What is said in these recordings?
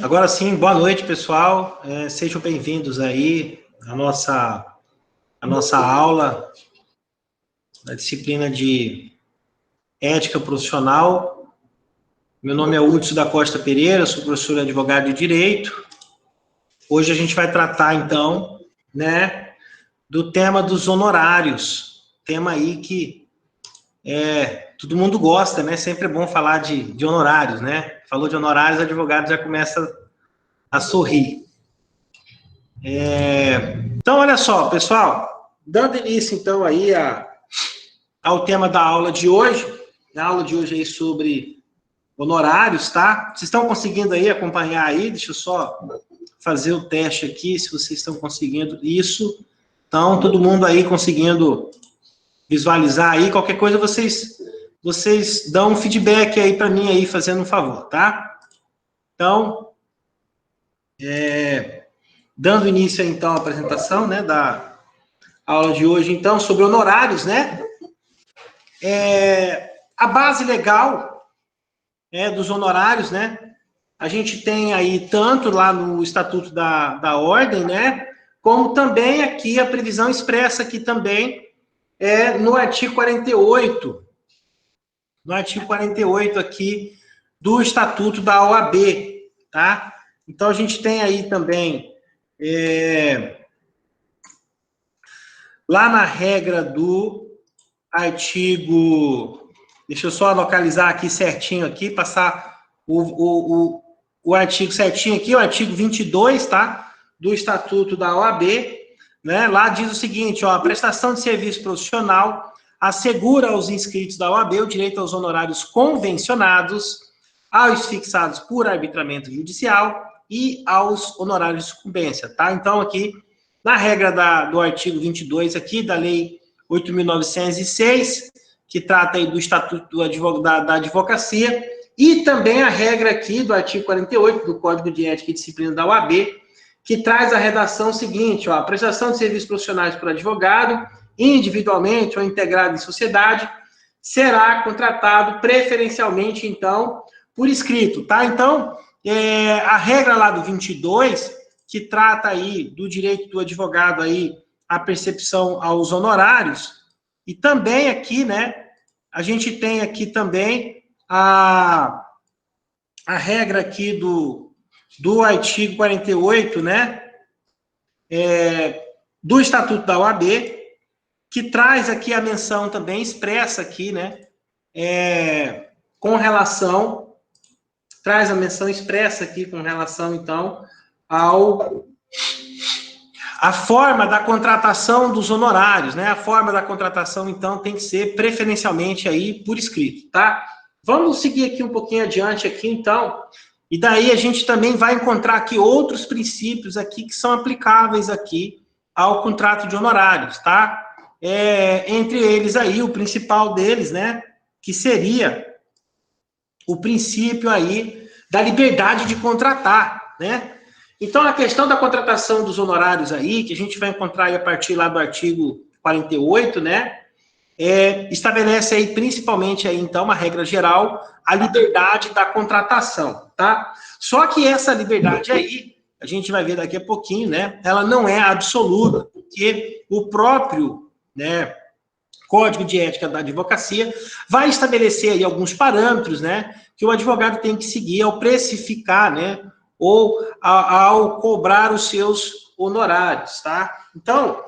Agora sim, boa noite, pessoal. Sejam bem-vindos aí à nossa aula da disciplina de Ética Profissional. Meu nome é Hudson da Costa Pereira, sou professor advogado de Direito. Hoje a gente vai tratar, então, do tema dos honorários, tema aí que todo mundo gosta, né? Sempre é bom falar de honorários, né? Falou de honorários, o advogado já começa a sorrir. Então, olha só, pessoal, dando início, então, aí ao tema da aula de hoje, a aula de hoje aí sobre honorários, tá? Vocês estão conseguindo aí acompanhar aí? Deixa eu só fazer o teste aqui, se vocês estão conseguindo isso. Então, todo mundo aí conseguindo visualizar aí, qualquer coisa vocês dão um feedback aí para mim aí, fazendo um favor, tá? Então, dando início aí, então, à apresentação, né, da aula de hoje, então, sobre honorários, né? A base legal dos honorários, né? A gente tem aí tanto lá no Estatuto da Ordem, né? Como também aqui a previsão expressa aqui também no artigo 48. No artigo 48 aqui do Estatuto da OAB, tá? Então, a gente tem aí também lá na regra do artigo... Deixa eu só localizar aqui certinho aqui, passar o artigo certinho aqui, o artigo 22, tá? Do Estatuto da OAB, né? Lá diz o seguinte, ó, a prestação de serviço profissional assegura aos inscritos da OAB o direito aos honorários convencionados, aos fixados por arbitramento judicial e aos honorários de sucumbência, tá? Então, aqui, na regra do artigo 22 aqui, da Lei 8.906, que trata aí do Estatuto da Advocacia, e também a regra aqui do artigo 48 do Código de Ética e Disciplina da OAB, que traz a redação seguinte, ó, a prestação de serviços profissionais por advogado, individualmente ou integrado em sociedade, será contratado preferencialmente, então, por escrito, tá? Então, a regra lá do 22, que trata aí do direito do advogado aí à percepção aos honorários, e também aqui, né, a gente tem aqui também a regra aqui do artigo 48, né, do Estatuto da OAB, que traz aqui a menção também expressa aqui, né, com relação, traz a menção expressa aqui com relação, então, a forma da contratação dos honorários, né? A forma da contratação, então, tem que ser preferencialmente aí por escrito, tá? Vamos seguir aqui um pouquinho adiante aqui, então, e daí a gente também vai encontrar aqui outros princípios aqui que são aplicáveis aqui ao contrato de honorários, tá? Entre eles aí, o principal deles, né? Que seria o princípio aí da liberdade de contratar, né? Então, a questão da contratação dos honorários aí, que a gente vai encontrar aí a partir lá do artigo 48, né? Estabelece aí, principalmente aí, então, uma regra geral, a liberdade da contratação, tá? Só que essa liberdade aí, a gente vai ver daqui a pouquinho, né? Ela não é absoluta, porque o próprio, né, Código de Ética da Advocacia vai estabelecer aí alguns parâmetros, né? Que o advogado tem que seguir ao precificar, né? Ou ao cobrar os seus honorários, tá? Então,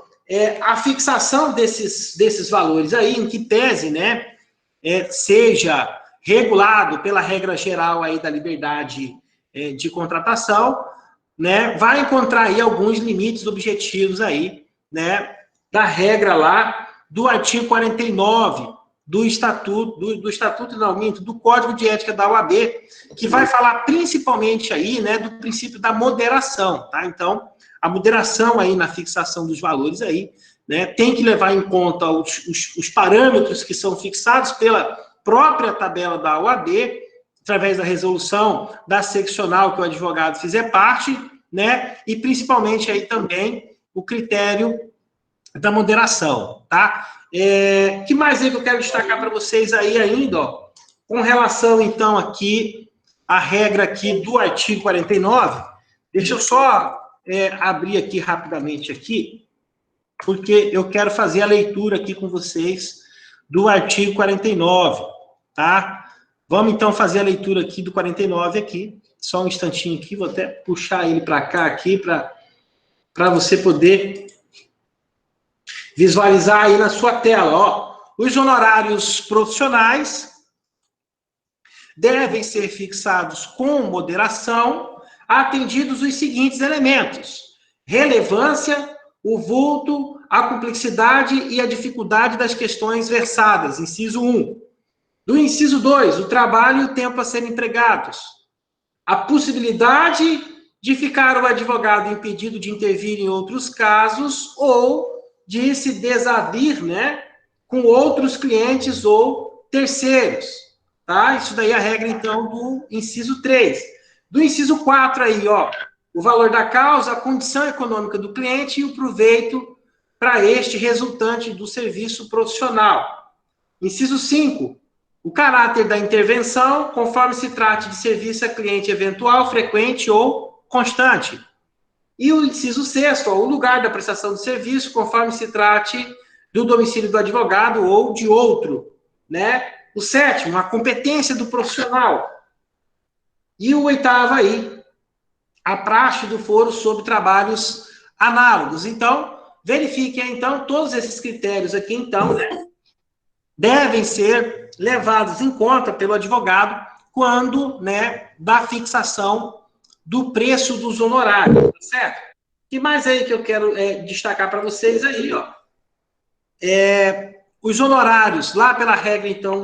a fixação desses valores aí, em que pese, né, seja regulado pela regra geral aí da liberdade de contratação, né, vai encontrar aí alguns limites objetivos aí, né, da regra lá do artigo 49 do do Código de Ética da OAB, que vai falar principalmente aí, né, do princípio da moderação, tá? Então, a moderação aí na fixação dos valores aí, né, tem que levar em conta os parâmetros que são fixados pela própria tabela da OAB, através da resolução da seccional que o advogado fizer parte, né, e principalmente aí também o critério da moderação, tá? Que mais aí que eu quero destacar para vocês aí ainda, ó, com relação, então, aqui a regra aqui do artigo 49, deixa eu só abrir aqui rapidamente aqui, porque eu quero fazer a leitura aqui com vocês do artigo 49, tá? Vamos, então, fazer a leitura aqui do 49 aqui. Só um instantinho aqui, vou até puxar ele para cá aqui, para você poder visualizar aí na sua tela, ó. Os honorários profissionais devem ser fixados com moderação, atendidos os seguintes elementos: relevância, o vulto, a complexidade e a dificuldade das questões versadas, inciso 1. Do inciso 2, o trabalho e o tempo a serem empregados. A possibilidade de ficar o advogado impedido de intervir em outros casos ou de se desavir, né, com outros clientes ou terceiros, tá? Isso daí é a regra, então, do inciso 3. Do inciso 4 aí, ó, o valor da causa, a condição econômica do cliente e o proveito para este resultante do serviço profissional. Inciso 5, o caráter da intervenção, conforme se trate de serviço a cliente eventual, frequente ou constante. E o inciso 6º, o lugar da prestação do serviço, conforme se trate do domicílio do advogado ou de outro, né? O 7º, a competência do profissional. E o 8º aí, a praxe do foro sobre trabalhos análogos. Então, verifiquem, então, todos esses critérios aqui, então, né, devem ser levados em conta pelo advogado quando, né, da fixação do preço dos honorários, tá certo? O que mais aí que eu quero destacar para vocês aí, ó? Os honorários, lá pela regra, então,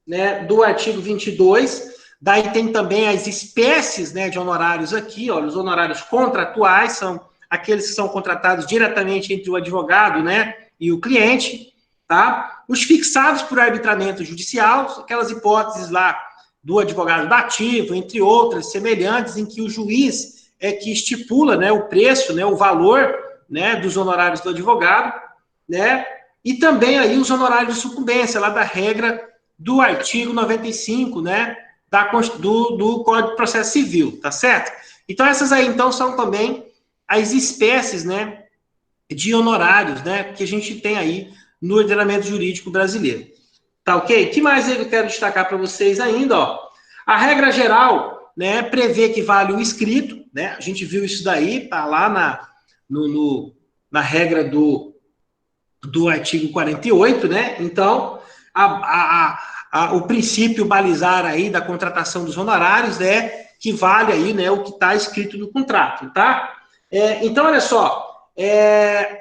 né, do artigo 22, daí tem também as espécies, né, de honorários aqui, ó, os honorários contratuais, são aqueles que são contratados diretamente entre o advogado, né, e o cliente, tá? Os fixados por arbitramento judicial, aquelas hipóteses lá do advogado dativo, entre outras semelhantes, em que o juiz é que estipula, né, o preço, né, o valor, né, dos honorários do advogado, né, e também aí os honorários de sucumbência, lá da regra do artigo 95, né, do Código de Processo Civil, tá certo? Então, essas aí, então, são também as espécies, né, de honorários, né, que a gente tem aí no ordenamento jurídico brasileiro. Tá ok? O que mais eu quero destacar para vocês ainda, ó? A regra geral, né, prevê que vale o escrito, né? A gente viu isso daí, tá lá na regra do artigo 48, né? Então, o princípio balizar aí da contratação dos honorários é que vale aí, né, o que está escrito no contrato, tá? Então, olha só,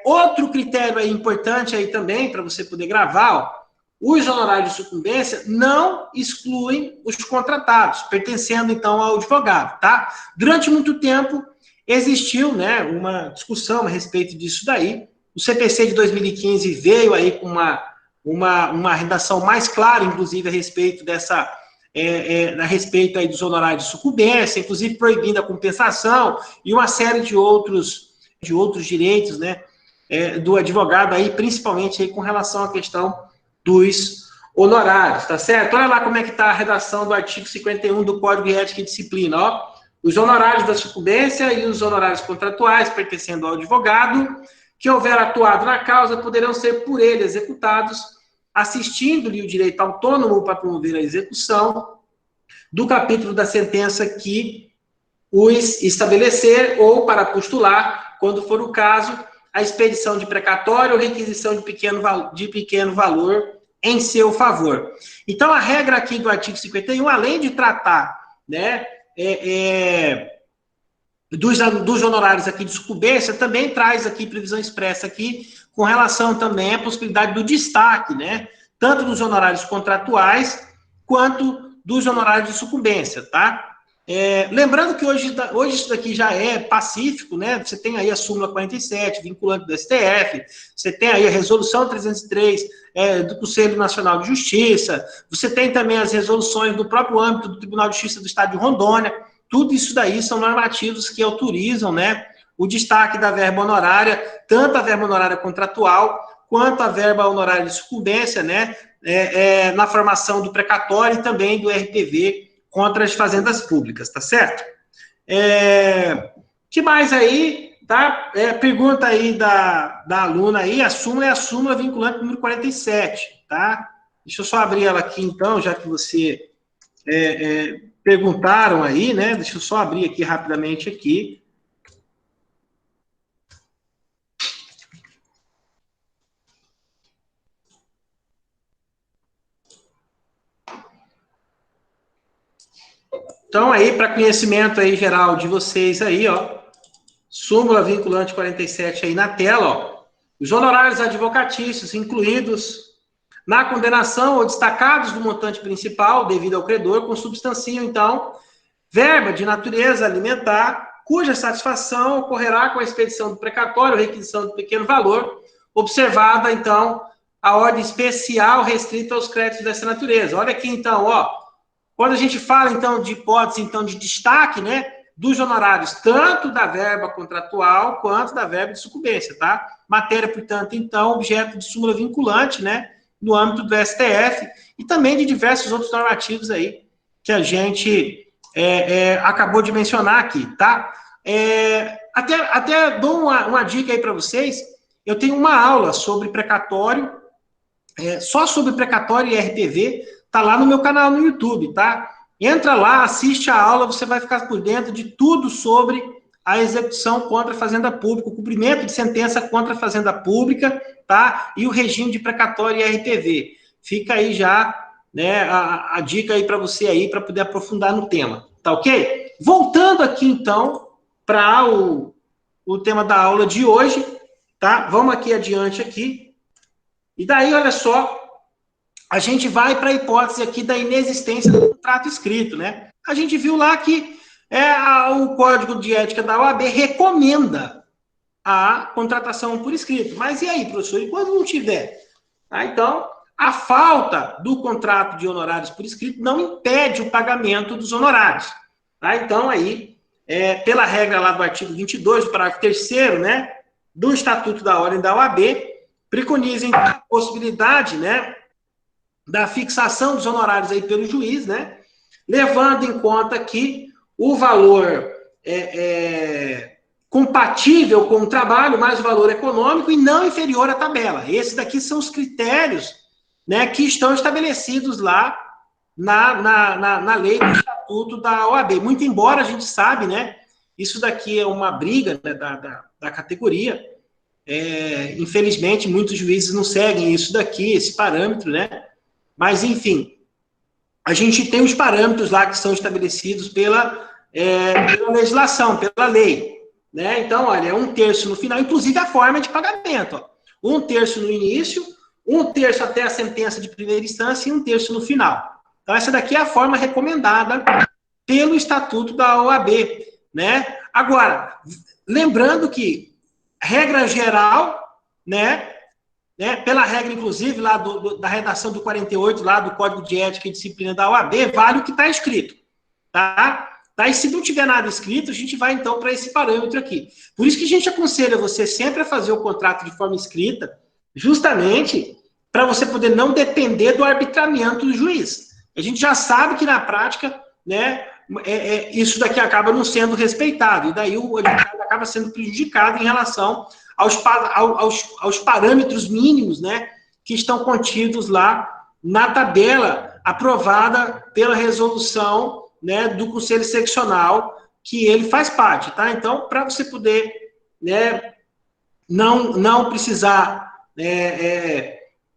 outro critério aí importante aí também, para você poder gravar, ó, os honorários de sucumbência não excluem os contratados, pertencendo, então, ao advogado, tá? Durante muito tempo, existiu, né, uma discussão a respeito disso daí. O CPC de 2015 veio aí com uma redação mais clara, inclusive, a respeito a respeito aí dos honorários de sucumbência, inclusive proibindo a compensação e uma série de outros direitos, né, do advogado aí, principalmente aí com relação à questão dos honorários, tá certo? Olha lá como é que está a redação do artigo 51 do Código de Ética e Disciplina, ó. Os honorários da sucumbência e os honorários contratuais pertencendo ao advogado que houver atuado na causa poderão ser por ele executados, assistindo-lhe o direito autônomo para promover a execução do capítulo da sentença que os estabelecer ou para postular, quando for o caso, a expedição de precatório ou requisição de pequeno valor em seu favor. Então, a regra aqui do artigo 51, além de tratar, né, dos honorários aqui de sucumbência, também traz aqui previsão expressa aqui com relação também à possibilidade do destaque, né, tanto dos honorários contratuais quanto dos honorários de sucumbência, tá? Lembrando que hoje isso daqui já é pacífico, né? Você tem aí a súmula 47, vinculante do STF, você tem aí a resolução 303 do Conselho Nacional de Justiça, você tem também as resoluções do próprio âmbito do Tribunal de Justiça do Estado de Rondônia. Tudo isso daí são normativos que autorizam, né, o destaque da verba honorária, tanto a verba honorária contratual, quanto a verba honorária de sucumbência, né, na formação do precatório e também do RPV contra as fazendas públicas, tá certo? Que mais aí, tá? Pergunta aí da aluna aí, a súmula é a súmula vinculante número 47, tá? Deixa eu só abrir ela aqui, então, já que você perguntaram aí, né? Deixa eu só abrir aqui rapidamente aqui. Então, aí, para conhecimento aí geral de vocês aí, ó, súmula vinculante 47 aí na tela, ó, os honorários advocatícios incluídos na condenação ou destacados do montante principal devido ao credor consubstanciam, então, verba de natureza alimentar, cuja satisfação ocorrerá com a expedição do precatório ou requisição de pequeno valor, observada, então, a ordem especial restrita aos créditos dessa natureza. Olha aqui, então, ó, quando a gente fala, então, de hipótese, então, de destaque, né, dos honorários, tanto da verba contratual quanto da verba de sucumbência, tá? Matéria, portanto, então, objeto de súmula vinculante, né, no âmbito do STF e também de diversos outros normativos aí que a gente acabou de mencionar aqui, tá? Até dou uma dica aí para vocês. Eu tenho uma aula sobre precatório, só sobre precatório e RPV, tá lá no meu canal no YouTube, tá? Entra lá, assiste a aula, você vai ficar por dentro de tudo sobre a execução contra a fazenda pública, o cumprimento de sentença contra a fazenda pública, tá? E o regime de precatório e RPV. Fica aí já, né, a dica aí para você aí, para poder aprofundar no tema, tá ok? Voltando aqui, então, para o tema da aula de hoje, tá? Vamos aqui adiante aqui. E daí, olha só, a gente vai para a hipótese aqui da inexistência do contrato escrito, né? A gente viu lá que o Código de Ética da OAB recomenda a contratação por escrito. Mas e aí, professor? E quando não tiver? Então, a falta do contrato de honorários por escrito não impede o pagamento dos honorários. Tá? Então, aí, pela regra lá do artigo 22, do parágrafo 3º, né, do Estatuto da Ordem da OAB, preconiza, então, a possibilidade, né, da fixação dos honorários aí pelo juiz, né? Levando em conta que o valor compatível com o trabalho, mais o valor econômico e não inferior à tabela. Esses daqui são os critérios, né, que estão estabelecidos lá na lei do Estatuto da OAB. Muito embora a gente sabe, né, isso daqui é uma briga, né, da categoria. Infelizmente, muitos juízes não seguem isso daqui, esse parâmetro, né? Mas, enfim, a gente tem os parâmetros lá que são estabelecidos pela legislação, pela lei. Né? Então, olha, 1/3 no final, inclusive a forma de pagamento. Ó. 1/3 no início, 1/3 até a sentença de primeira instância e 1/3 no final. Então, essa daqui é a forma recomendada pelo Estatuto da OAB. Né? Agora, lembrando que, regra geral, né, pela regra, inclusive, lá da redação do 48, lá do Código de Ética e Disciplina da OAB, vale o que está escrito, tá? E se não tiver nada escrito, a gente vai, então, para esse parâmetro aqui. Por isso que a gente aconselha você sempre a fazer o contrato de forma escrita, justamente para você poder não depender do arbitramento do juiz. A gente já sabe que, na prática, né, isso daqui acaba não sendo respeitado, e daí o advogado acaba sendo prejudicado em relação aos parâmetros mínimos, né, que estão contidos lá na tabela aprovada pela resolução, né, do Conselho Seccional, que ele faz parte, tá? Então, para você poder, né, não precisar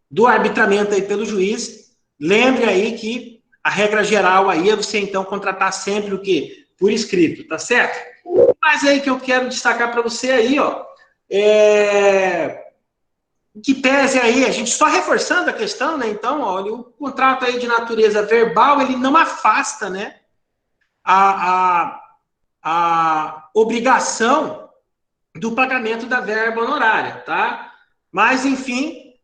do arbitramento aí pelo juiz, lembre aí que a regra geral aí é você, então, contratar sempre o quê? Por escrito, tá certo? Mas aí que eu quero destacar para você aí, ó, que pese aí, a gente só reforçando a questão, né? Então, olha, o contrato aí de natureza verbal, ele não afasta, né, a obrigação do pagamento da verba honorária, tá? Mas, enfim,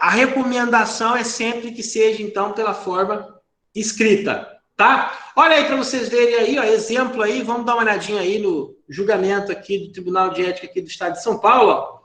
a recomendação é sempre que seja, então, pela forma escrita, tá? Olha aí para vocês verem aí, ó, exemplo aí, vamos dar uma olhadinha aí no julgamento aqui do Tribunal de Ética aqui do Estado de São Paulo, ó.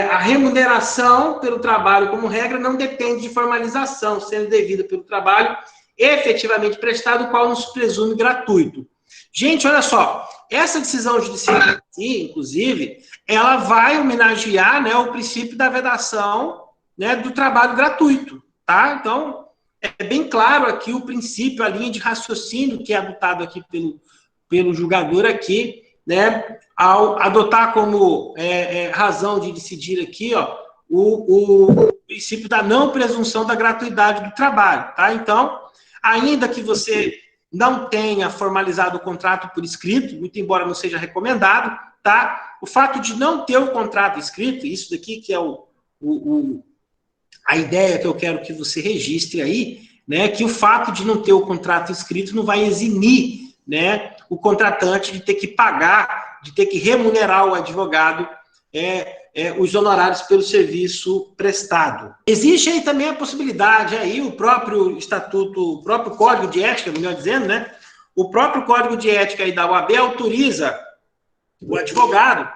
A remuneração pelo trabalho, como regra, não depende de formalização, sendo devida pelo trabalho efetivamente prestado, o qual não se presume gratuito. Gente, olha só, essa decisão judicial aqui, inclusive, ela vai homenagear, né, o princípio da vedação, né, do trabalho gratuito, tá? Então, é bem claro aqui o princípio, a linha de raciocínio que é adotado aqui pelo julgador aqui, né, ao adotar como razão de decidir aqui, ó, o princípio da não presunção da gratuidade do trabalho, tá? Então, ainda que você não tenha formalizado o contrato por escrito, muito embora não seja recomendado, tá? O fato de não ter o contrato escrito, isso daqui que é a ideia que eu quero que você registre aí, né? Que o fato de não ter o contrato escrito não vai eximir, né, o contratante de ter que pagar, de ter que remunerar o advogado os honorários pelo serviço prestado. Existe aí também a possibilidade, aí o próprio estatuto, o próprio Código de Ética, melhor dizendo, né? O próprio Código de Ética aí da OAB autoriza o advogado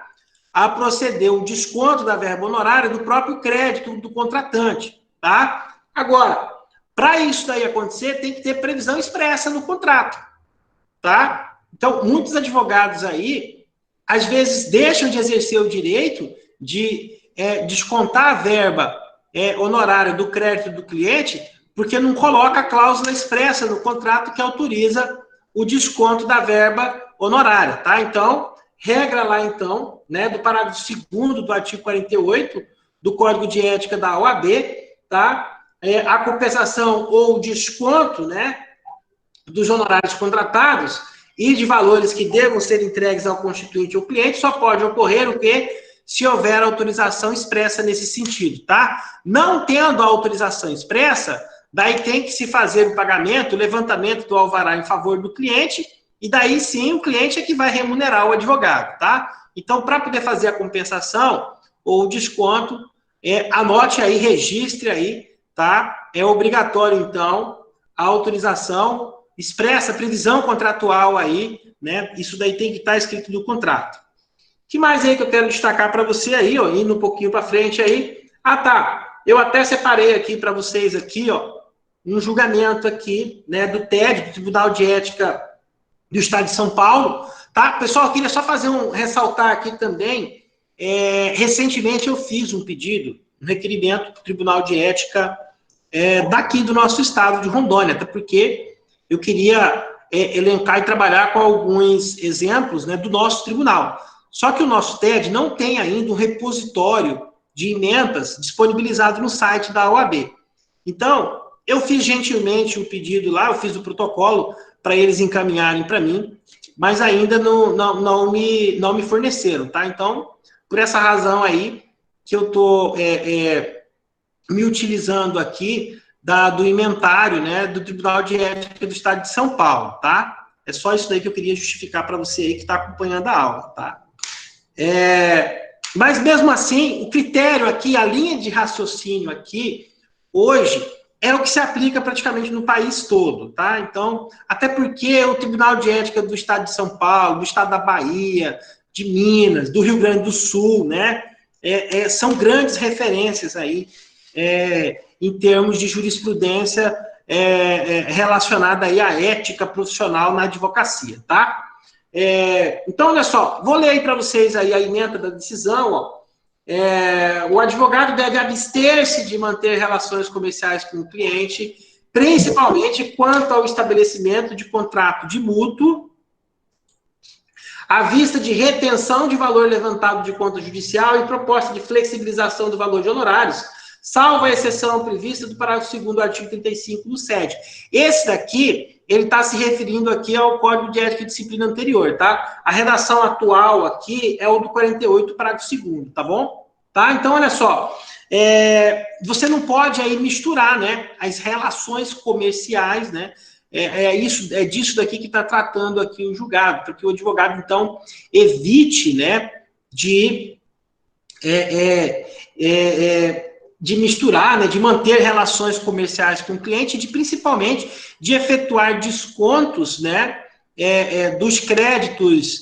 a proceder o desconto da verba honorária do próprio crédito do contratante, tá? Agora, para isso daí acontecer, tem que ter previsão expressa no contrato, tá? Então, muitos advogados aí, às vezes, deixam de exercer o direito de descontar a verba honorária do crédito do cliente, porque não coloca a cláusula expressa no contrato que autoriza o desconto da verba honorária, tá? Então, regra lá, então, né, do parágrafo 2º do artigo 48 do Código de Ética da OAB, tá? A compensação ou desconto, né, dos honorários contratados e de valores que devam ser entregues ao constituinte ou cliente só pode ocorrer o quê? Se houver autorização expressa nesse sentido, tá? Não tendo a autorização expressa, daí tem que se fazer o pagamento, o levantamento do alvará em favor do cliente, e daí sim o cliente é que vai remunerar o advogado, tá? Então, para poder fazer a compensação ou o desconto, anote aí, registre aí, tá? É obrigatório, então, a autorização expressa, previsão contratual aí, né? Isso daí tem que estar escrito no contrato. O que mais aí que eu quero destacar para você aí, ó, indo um pouquinho para frente aí? Ah, tá. Eu até separei aqui para vocês aqui, ó, um julgamento aqui, né, do TED, do Tribunal de Ética do Estado de São Paulo, tá? Pessoal, eu queria só ressaltar aqui também, recentemente eu fiz um pedido, um requerimento para o Tribunal de Ética daqui do nosso estado de Rondônia, até porque eu queria elencar e trabalhar com alguns exemplos, né, do nosso tribunal. Só que o nosso TED não tem ainda um repositório de emendas disponibilizado no site da OAB. Então, eu fiz gentilmente o pedido lá, eu fiz o protocolo para eles encaminharem para mim, mas ainda não me forneceram, tá? Então, por essa razão aí, que eu estou me utilizando aqui do inventário, né, do Tribunal de Ética do Estado de São Paulo, tá? É só isso daí que eu queria justificar para você aí que está acompanhando a aula, tá? Mas mesmo assim, o critério aqui, a linha de raciocínio aqui, hoje, é o que se aplica praticamente no país todo, tá? Então, até porque o Tribunal de Ética do Estado de São Paulo, do Estado da Bahia, de Minas, do Rio Grande do Sul, né? São grandes referências aí, em termos de jurisprudência relacionada aí à ética profissional na advocacia, tá? Então, olha só, vou ler aí para vocês aí a ementa da decisão, ó. O advogado deve abster-se de manter relações comerciais com o cliente, principalmente quanto ao estabelecimento de contrato de mútuo, à vista de retenção de valor levantado de conta judicial e proposta de flexibilização do valor de honorários, salvo a exceção prevista do parágrafo 2º do artigo 35 do SED. Esse daqui, ele está se referindo aqui ao Código de Ética e Disciplina anterior, tá? A redação atual aqui é o do 48, parágrafo 2º, tá bom? Tá? Então, olha só, você não pode aí misturar, né, as relações comerciais, né? É disso daqui que está tratando aqui o julgado, porque o advogado, então, evite, né, de misturar, né, de manter relações comerciais com o cliente, principalmente de efetuar descontos, né, dos créditos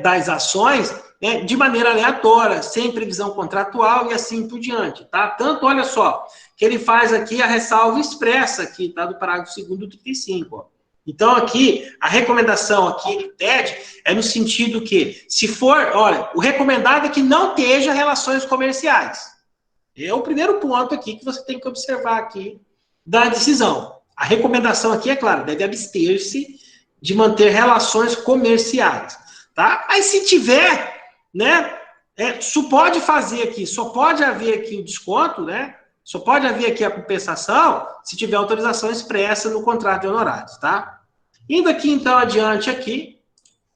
das ações né, de maneira aleatória, sem previsão contratual e assim por diante, tá? Tanto, olha só, que ele faz aqui a ressalva expressa aqui, tá? Do parágrafo 2º do 35, ó. Então, aqui, a recomendação aqui do TED é no sentido que, se for, olha, o recomendado é que não esteja relações comerciais. É o primeiro ponto aqui que você tem que observar aqui da decisão. A recomendação aqui, é claro, deve abster-se de manter relações comerciais, tá? Aí, se tiver, né, só pode fazer aqui, só pode haver aqui o desconto, né? Só pode haver aqui a compensação se tiver autorização expressa no contrato de honorários, tá? Indo aqui, então, adiante aqui,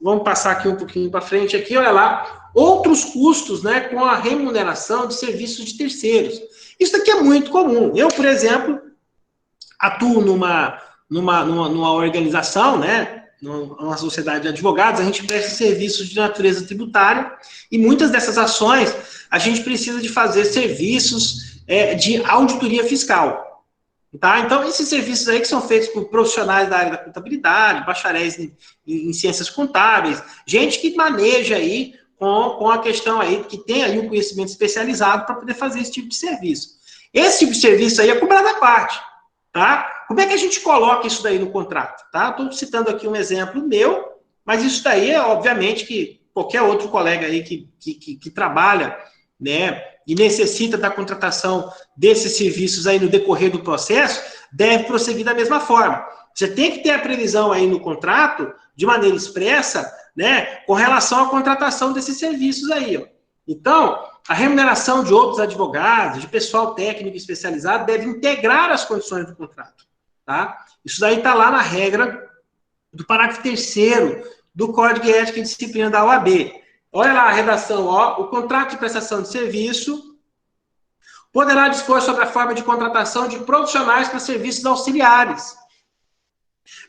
vamos passar aqui um pouquinho para frente aqui, olha lá, outros custos, né, com a remuneração de serviços de terceiros. Isso aqui é muito comum. Eu, por exemplo, atuo numa organização, né, numa sociedade de advogados, a gente presta serviços de natureza tributária e muitas dessas ações a gente precisa de fazer serviços de auditoria fiscal, tá? Então, esses serviços aí que são feitos por profissionais da área da contabilidade, bacharéis em ciências contábeis, gente que maneja aí com a questão aí, que tem aí um conhecimento especializado para poder fazer esse tipo de serviço. Esse tipo de serviço aí é cobrado à parte, tá? Como é que a gente coloca isso daí no contrato, tá? Estou citando aqui um exemplo meu, mas isso daí é, obviamente, que qualquer outro colega aí que trabalha, né, e necessita da contratação desses serviços aí no decorrer do processo, deve prosseguir da mesma forma. Você tem que ter a previsão aí no contrato, de maneira expressa, né, com relação à contratação desses serviços aí, ó. Então, a remuneração de outros advogados, de pessoal técnico especializado, deve integrar as condições do contrato, tá? Isso daí está lá na regra do parágrafo 3º do Código de Ética e Disciplina da OAB. Olha lá a redação, ó, o contrato de prestação de serviço poderá dispor sobre a forma de contratação de profissionais para serviços auxiliares,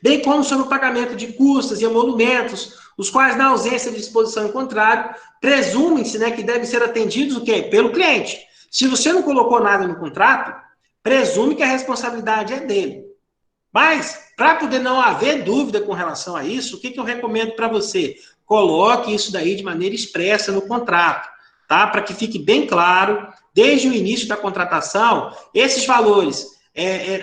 bem como sobre o pagamento de custas e emolumentos, os quais, na ausência de disposição em contrário, presumem-se, né, que devem ser atendidos o quê? Pelo cliente. Se você não colocou nada no contrato, presume que a responsabilidade é dele. Mas, para poder não haver dúvida com relação a isso, o que eu recomendo para você? Coloque isso daí de maneira expressa no contrato, tá? Para que fique bem claro, desde o início da contratação, esses valores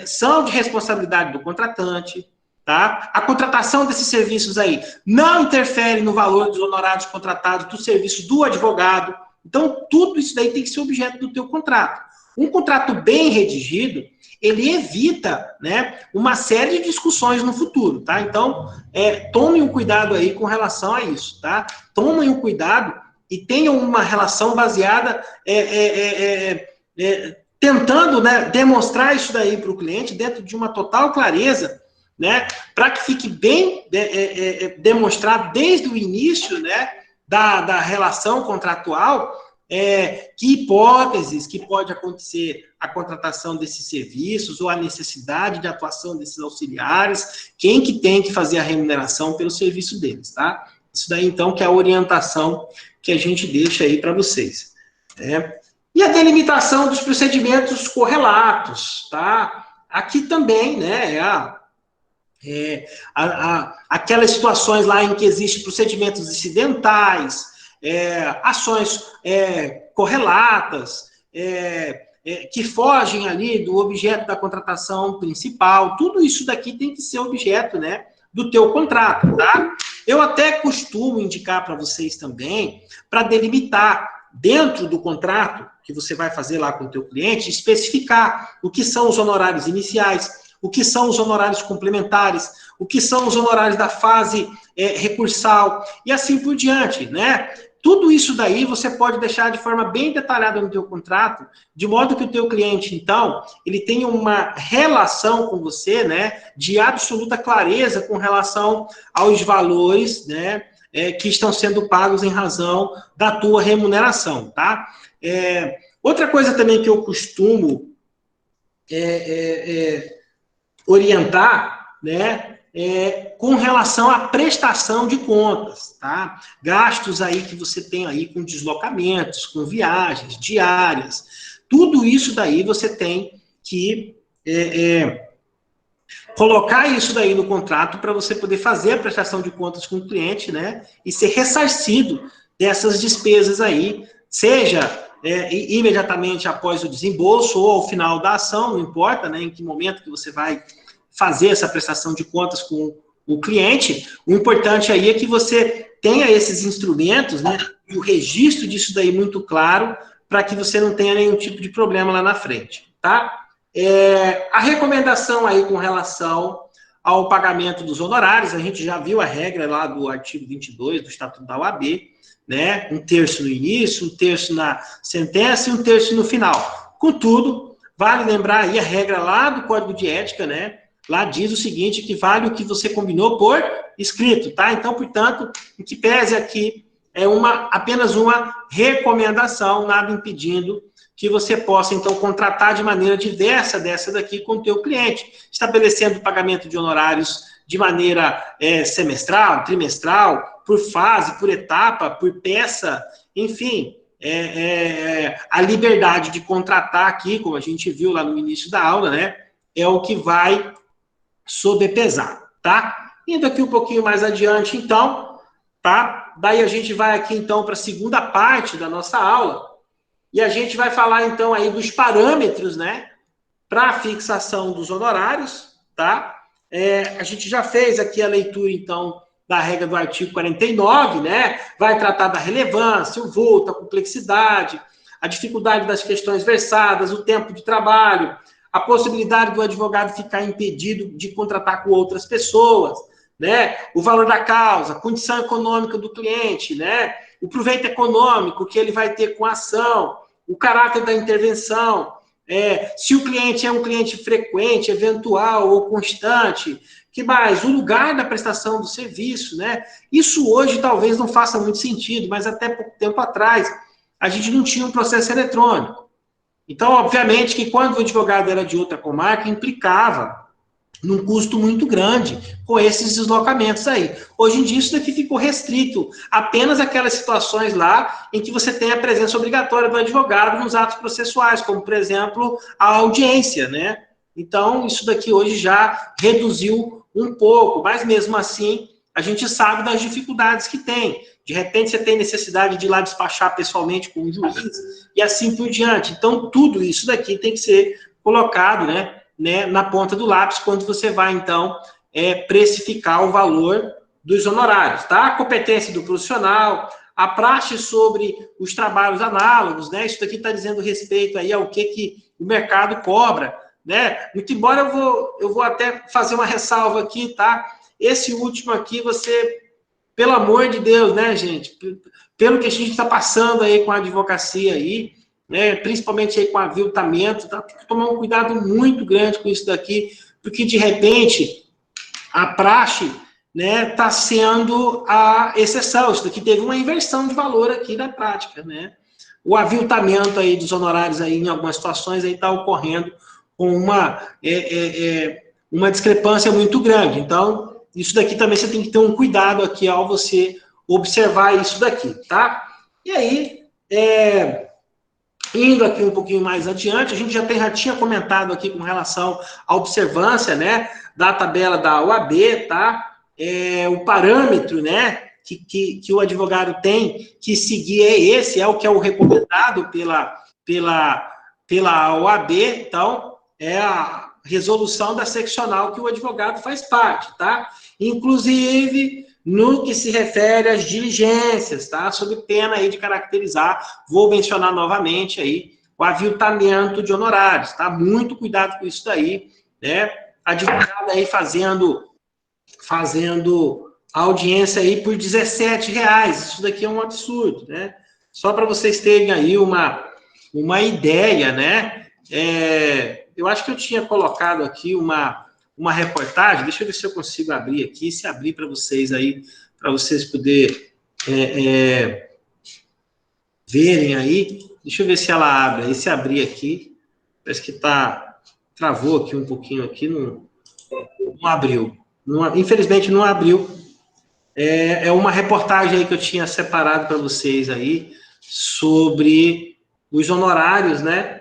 são de responsabilidade do contratante, tá? A contratação desses serviços aí não interfere no valor dos honorários contratados dos serviços do advogado. Então, tudo isso daí tem que ser objeto do teu contrato. Um contrato bem redigido, ele evita, né, uma série de discussões no futuro, tá? Então, tomem um cuidado aí com relação a isso, tá? Tomem um cuidado e tenham uma relação baseada, tentando, né, demonstrar isso daí para o cliente dentro de uma total clareza, né, para que fique bem demonstrado desde o início, né, da relação contratual, que hipóteses que pode acontecer a contratação desses serviços ou a necessidade de atuação desses auxiliares, quem que tem que fazer a remuneração pelo serviço deles, tá? Isso daí, então, que é a orientação que a gente deixa aí para vocês. E a delimitação dos procedimentos correlatos, tá? Aqui também, né, aquelas situações lá em que existem procedimentos incidentais, ações correlatas, que fogem ali do objeto da contratação principal, tudo isso daqui tem que ser objeto, né, do teu contrato, tá? Eu até costumo indicar para vocês também, para delimitar dentro do contrato que você vai fazer lá com o teu cliente, especificar o que são os honorários iniciais, o que são os honorários complementares, o que são os honorários da fase recursal, e assim por diante, né? Tudo isso daí você pode deixar de forma bem detalhada no teu contrato, de modo que o teu cliente, então, ele tenha uma relação com você, né, de absoluta clareza com relação aos valores, né, que estão sendo pagos em razão da tua remuneração, tá? Outra coisa também que eu costumo orientar, né, com relação à prestação de contas, tá? Gastos aí que você tem aí com deslocamentos, com viagens diárias, tudo isso daí você tem que colocar isso daí no contrato para você poder fazer a prestação de contas com o cliente, né, e ser ressarcido dessas despesas aí, seja imediatamente após o desembolso ou ao final da ação, não importa, né, em que momento que você vai fazer essa prestação de contas com o cliente. O importante aí é que você tenha esses instrumentos, né, e o registro disso daí muito claro, para que você não tenha nenhum tipo de problema lá na frente, tá? A recomendação aí com relação ao pagamento dos honorários, a gente já viu a regra lá do artigo 22 do Estatuto da OAB, né? 1/3 no início, 1/3 na sentença e 1/3 no final. Contudo, vale lembrar aí a regra lá do Código de Ética, né? Lá diz o seguinte, que vale o que você combinou por escrito, tá? Então, portanto, o que pese aqui é apenas uma recomendação, nada impedindo que você possa, então, contratar de maneira diversa dessa daqui com o teu cliente, estabelecendo o pagamento de honorários de maneira semestral, trimestral, por fase, por etapa, por peça, enfim, a liberdade de contratar aqui, como a gente viu lá no início da aula, né, é o que vai sobrepesar, tá? Indo aqui um pouquinho mais adiante, então, tá? Daí a gente vai aqui, então, para a segunda parte da nossa aula, e a gente vai falar, então, aí dos parâmetros, né, para a fixação dos honorários, tá? A gente já fez aqui a leitura, então, da regra do artigo 49, né? Vai tratar da relevância, o vulto, a complexidade, a dificuldade das questões versadas, o tempo de trabalho, a possibilidade do advogado ficar impedido de contratar com outras pessoas, né? O valor da causa, a condição econômica do cliente, né? O proveito econômico que ele vai ter com a ação, o caráter da intervenção, se o cliente é um cliente frequente, eventual ou constante, que mais? O lugar da prestação do serviço, né? Isso hoje talvez não faça muito sentido, mas até pouco tempo atrás a gente não tinha um processo eletrônico. Então, obviamente, que quando o advogado era de outra comarca, implicava num custo muito grande com esses deslocamentos aí. Hoje em dia, isso daqui ficou restrito apenas àquelas situações lá em que você tem a presença obrigatória do advogado nos atos processuais, como, por exemplo, a audiência, né? Então, isso daqui hoje já reduziu um pouco, mas mesmo assim, a gente sabe das dificuldades que tem. De repente, você tem necessidade de ir lá despachar pessoalmente com o juiz e assim por diante. Então, tudo isso daqui tem que ser colocado, né, na ponta do lápis quando você vai, então, precificar o valor dos honorários, tá? A competência do profissional, a praxe sobre os trabalhos análogos, né? Isso daqui está dizendo respeito aí ao que o mercado cobra, né? Muito embora eu vou até fazer uma ressalva aqui, tá? Esse último aqui, você, pelo amor de Deus, né, gente? Pelo que a gente está passando aí com a advocacia aí, né, principalmente aí com aviltamento, tá? Tem que tomar um cuidado muito grande com isso daqui, porque de repente a praxe, né, está sendo a exceção. Isso daqui teve uma inversão de valor aqui na prática, né? O aviltamento aí dos honorários aí em algumas situações aí está ocorrendo com uma discrepância muito grande. Então, isso daqui também você tem que ter um cuidado aqui ao você observar isso daqui, tá? E aí, indo aqui um pouquinho mais adiante, a gente já tinha comentado aqui com relação à observância, né, da tabela da OAB, tá? O parâmetro, né, que o advogado tem que seguir é o que é o recomendado pela OAB, então, é a resolução da seccional que o advogado faz parte, tá? Inclusive, no que se refere às diligências, tá? Sob pena aí de caracterizar, vou mencionar novamente aí, o aviltamento de honorários, tá? Muito cuidado com isso daí, né? Advogado aí fazendo audiência aí por R$17, isso daqui é um absurdo, né? Só para vocês terem aí uma ideia, né? Eu acho que eu tinha colocado aqui uma reportagem, deixa eu ver se eu consigo abrir aqui, se abrir para vocês aí, para vocês poderem verem aí. Deixa eu ver se ela abre aí, se abrir aqui, parece que travou aqui um pouquinho aqui, não abriu. Infelizmente não abriu. É uma reportagem aí que eu tinha separado para vocês aí, sobre os honorários, né?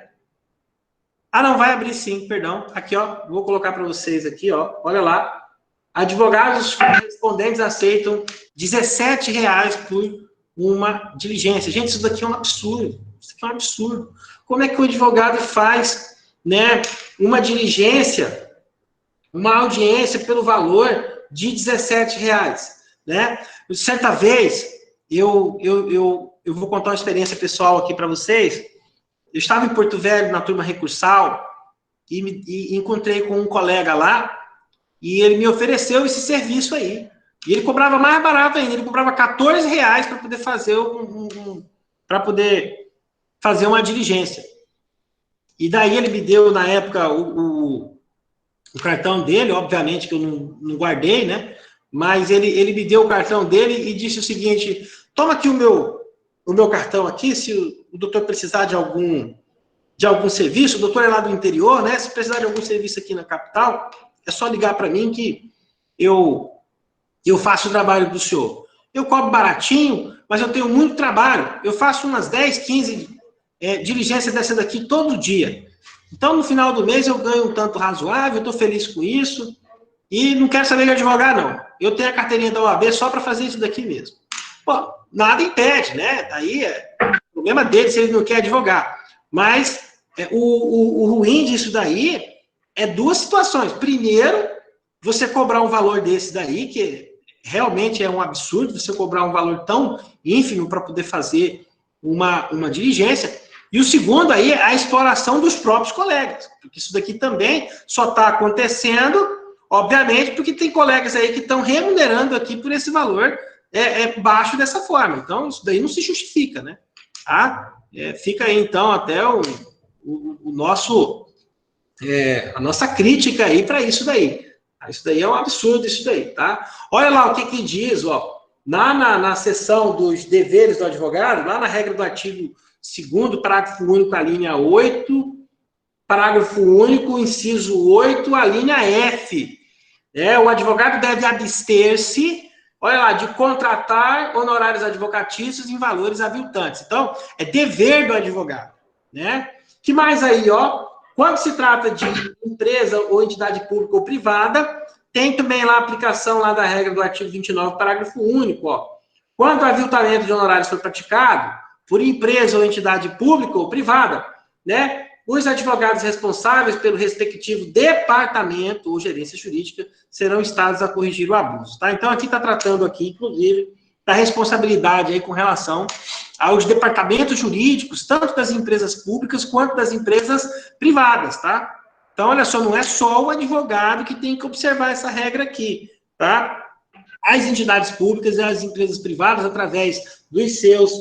Não, vai abrir sim, perdão. Aqui, ó, vou colocar para vocês aqui, ó. Olha lá. Advogados correspondentes aceitam R$17 por uma diligência. Gente, isso daqui é um absurdo. Isso aqui é um absurdo. Como é que o advogado faz, né, uma diligência, uma audiência pelo valor de R$17, né? Certa vez, eu vou contar uma experiência pessoal aqui para vocês. Eu estava em Porto Velho, na turma recursal, e encontrei com um colega lá, e ele me ofereceu esse serviço aí. E ele cobrava mais barato ainda, ele cobrava R$14 para poder fazer uma diligência. E daí ele me deu, na época, o cartão dele, obviamente que eu não guardei, né? Mas ele me deu o cartão dele e disse o seguinte: toma aqui o meu cartão aqui, se o doutor precisar de algum serviço, o doutor é lá do interior, né? Se precisar de algum serviço aqui na capital, é só ligar para mim que eu faço o trabalho do senhor. Eu cobro baratinho, mas eu tenho muito trabalho. Eu faço umas 10, 15 diligências dessa daqui todo dia. Então, no final do mês, eu ganho um tanto razoável, eu estou feliz com isso, e não quero saber de advogar, não. Eu tenho a carteirinha da OAB só para fazer isso daqui mesmo. Pô, nada impede, né? Daí é problema dele se ele não quer advogar. Mas o ruim disso daí é duas situações. Primeiro, você cobrar um valor desse daí, que realmente é um absurdo, você cobrar um valor tão ínfimo para poder fazer uma diligência. E o segundo aí é a exploração dos próprios colegas, porque isso daqui também só está acontecendo, obviamente, porque tem colegas aí que estão remunerando aqui por esse valor baixo dessa forma. Então, isso daí não se justifica, né? Tá? Fica aí, então, até o nosso, a nossa crítica aí para isso daí. Isso daí é um absurdo, isso daí, tá? Olha lá o que diz, ó, na seção dos deveres do advogado, lá na regra do artigo 2º, parágrafo único, a linha 8, parágrafo único, inciso 8, a linha F. O advogado deve abster-se, olha lá, de contratar honorários advocatícios em valores aviltantes. Então, é dever do advogado, né? Que mais aí, ó? Quando se trata de empresa ou entidade pública ou privada, tem também lá a aplicação lá da regra do artigo 29, parágrafo único, ó. Quando o aviltamento de honorários for praticado por empresa ou entidade pública ou privada, né, os advogados responsáveis pelo respectivo departamento ou gerência jurídica serão instados a corrigir o abuso, tá? Então, aqui está tratando aqui, inclusive, da responsabilidade aí com relação aos departamentos jurídicos, tanto das empresas públicas quanto das empresas privadas, tá? Então, olha só, não é só o advogado que tem que observar essa regra aqui, tá? As entidades públicas e as empresas privadas, através dos seus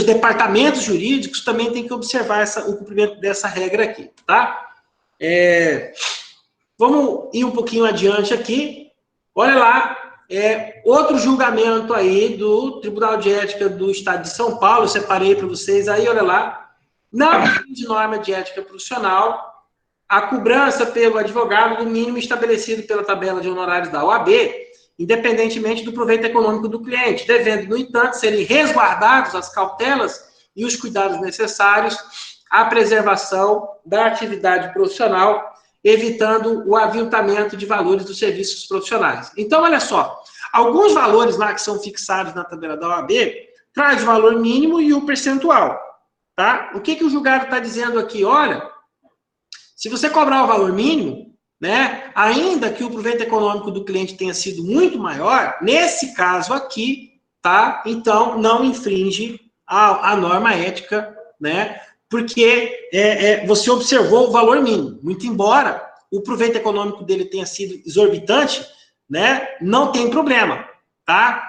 departamentos jurídicos, também tem que observar o cumprimento dessa regra aqui, tá? Vamos ir um pouquinho adiante aqui. Olha lá, outro julgamento aí do Tribunal de Ética do Estado de São Paulo, eu separei para vocês aí, olha lá. Não de norma de ética profissional, a cobrança pelo advogado do mínimo estabelecido pela tabela de honorários da OAB, independentemente do proveito econômico do cliente, devendo, no entanto, serem resguardados as cautelas e os cuidados necessários à preservação da atividade profissional, evitando o aviltamento de valores dos serviços profissionais. Então, olha só, alguns valores lá que são fixados na tabela da OAB traz o valor mínimo e o percentual, tá? O que o julgado está dizendo aqui? Olha, se você cobrar o valor mínimo, né, ainda que o proveito econômico do cliente tenha sido muito maior, nesse caso aqui, tá? Então, não infringe a norma ética, né? Porque você observou o valor mínimo. Muito embora o proveito econômico dele tenha sido exorbitante, né? Não tem problema, tá?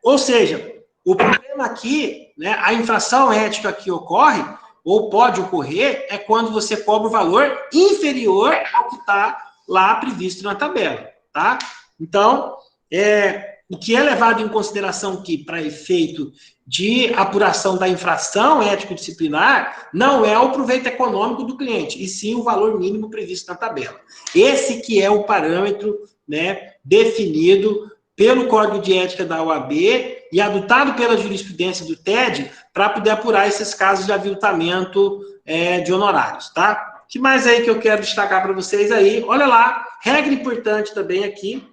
Ou seja, o problema aqui, né? A infração ética que ocorre, ou pode ocorrer, é quando você cobra o valor inferior ao que está lá previsto na tabela, tá? Então, o que é levado em consideração aqui para efeito de apuração da infração ético-disciplinar não é o proveito econômico do cliente, e sim o valor mínimo previsto na tabela. Esse que é o parâmetro, né, definido pelo Código de Ética da OAB e adotado pela jurisprudência do TED para poder apurar esses casos de aviltamento de honorários, tá? O que mais aí que eu quero destacar para vocês aí? Olha lá, regra importante também aqui,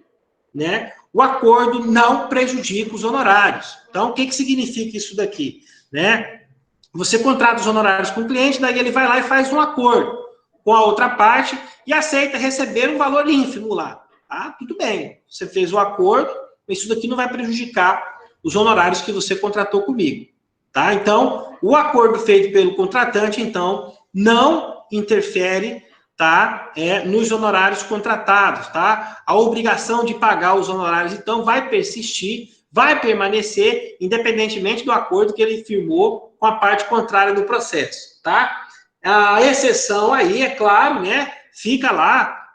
né? o acordo não prejudica os honorários. Então, o que significa isso daqui? Né? Você contrata os honorários com o cliente, daí ele vai lá e faz um acordo com a outra parte e aceita receber um valor ínfimo lá. Tá? Tudo bem, você fez o acordo, mas isso daqui não vai prejudicar os honorários que você contratou comigo. Tá? Então, o acordo feito pelo contratante, então, não interfere, tá? Nos honorários contratados. Tá? A obrigação de pagar os honorários, então, vai persistir, vai permanecer, independentemente do acordo que ele firmou com a parte contrária do processo. Tá? A exceção aí, é claro, né? Fica lá,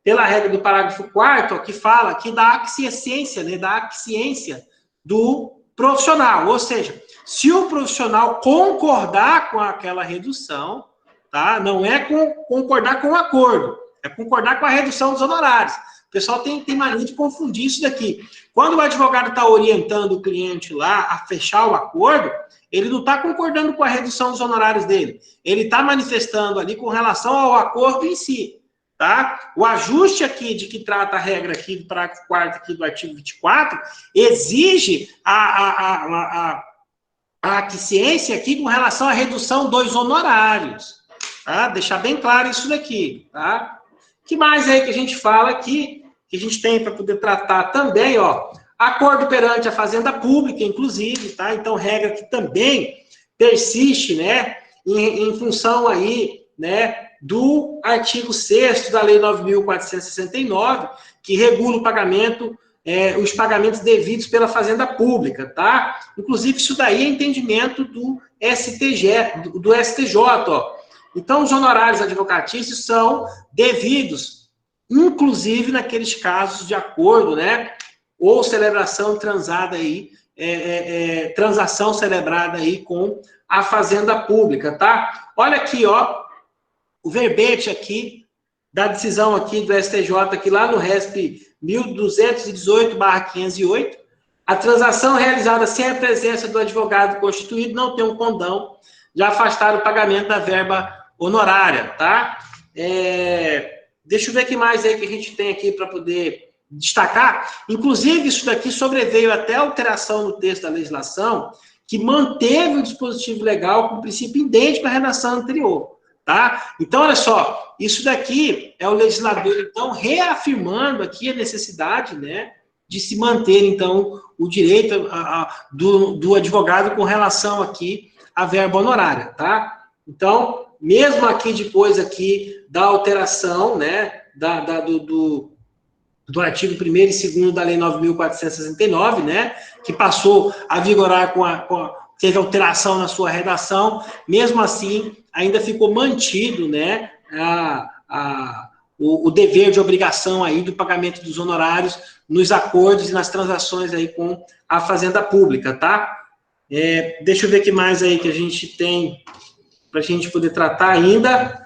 pela regra do parágrafo 4º, que fala que da aquiescência, né? Da aquiescência do profissional, ou seja, se o profissional concordar com aquela redução, tá? Não é concordar com o acordo, é concordar com a redução dos honorários. O pessoal tem mania de confundir isso daqui. Quando o advogado está orientando o cliente lá a fechar o acordo, ele não está concordando com a redução dos honorários dele. Ele está manifestando ali com relação ao acordo em si. Tá? O ajuste aqui de que trata a regra aqui do parágrafo 4º aqui do artigo 24 exige a aquiescência aqui com relação à redução dos honorários. Tá? Deixar bem claro isso daqui. Tá? O que mais aí que a gente fala aqui, que a gente tem para poder tratar também, ó, acordo perante a Fazenda Pública, inclusive, tá? Então, regra que também persiste, né, em função aí, né, do artigo 6º da Lei 9.469, que regula o pagamento, os pagamentos devidos pela Fazenda Pública, tá? Inclusive, isso daí é entendimento do STJ, ó. Então, os honorários advocatícios são devidos, inclusive naqueles casos de acordo, né, ou celebração transada aí, transação celebrada aí com a Fazenda Pública, tá? Olha aqui, ó, o verbete aqui, da decisão aqui do STJ, aqui lá no RESP 1218/508, a transação realizada sem a presença do advogado constituído não tem um condão de afastar o pagamento da verba honorária, tá? Deixa eu ver o que mais aí que a gente tem aqui para poder destacar. Inclusive, isso daqui sobreveio até alteração no texto da legislação, que manteve o dispositivo legal com o princípio idêntico à redação anterior. Tá? Então, olha só, isso daqui é o legislador, então, reafirmando aqui a necessidade, né, de se manter, então, o direito do advogado com relação aqui à verba honorária, tá? Então, mesmo aqui depois aqui da alteração, né, do artigo 1º e 2º da Lei 9.469, né, que passou a vigorar teve alteração na sua redação, mesmo assim, ainda ficou mantido, né, o dever de obrigação aí do pagamento dos honorários nos acordos e nas transações aí com a Fazenda Pública, tá? Deixa eu ver o que mais aí que a gente tem para a gente poder tratar ainda.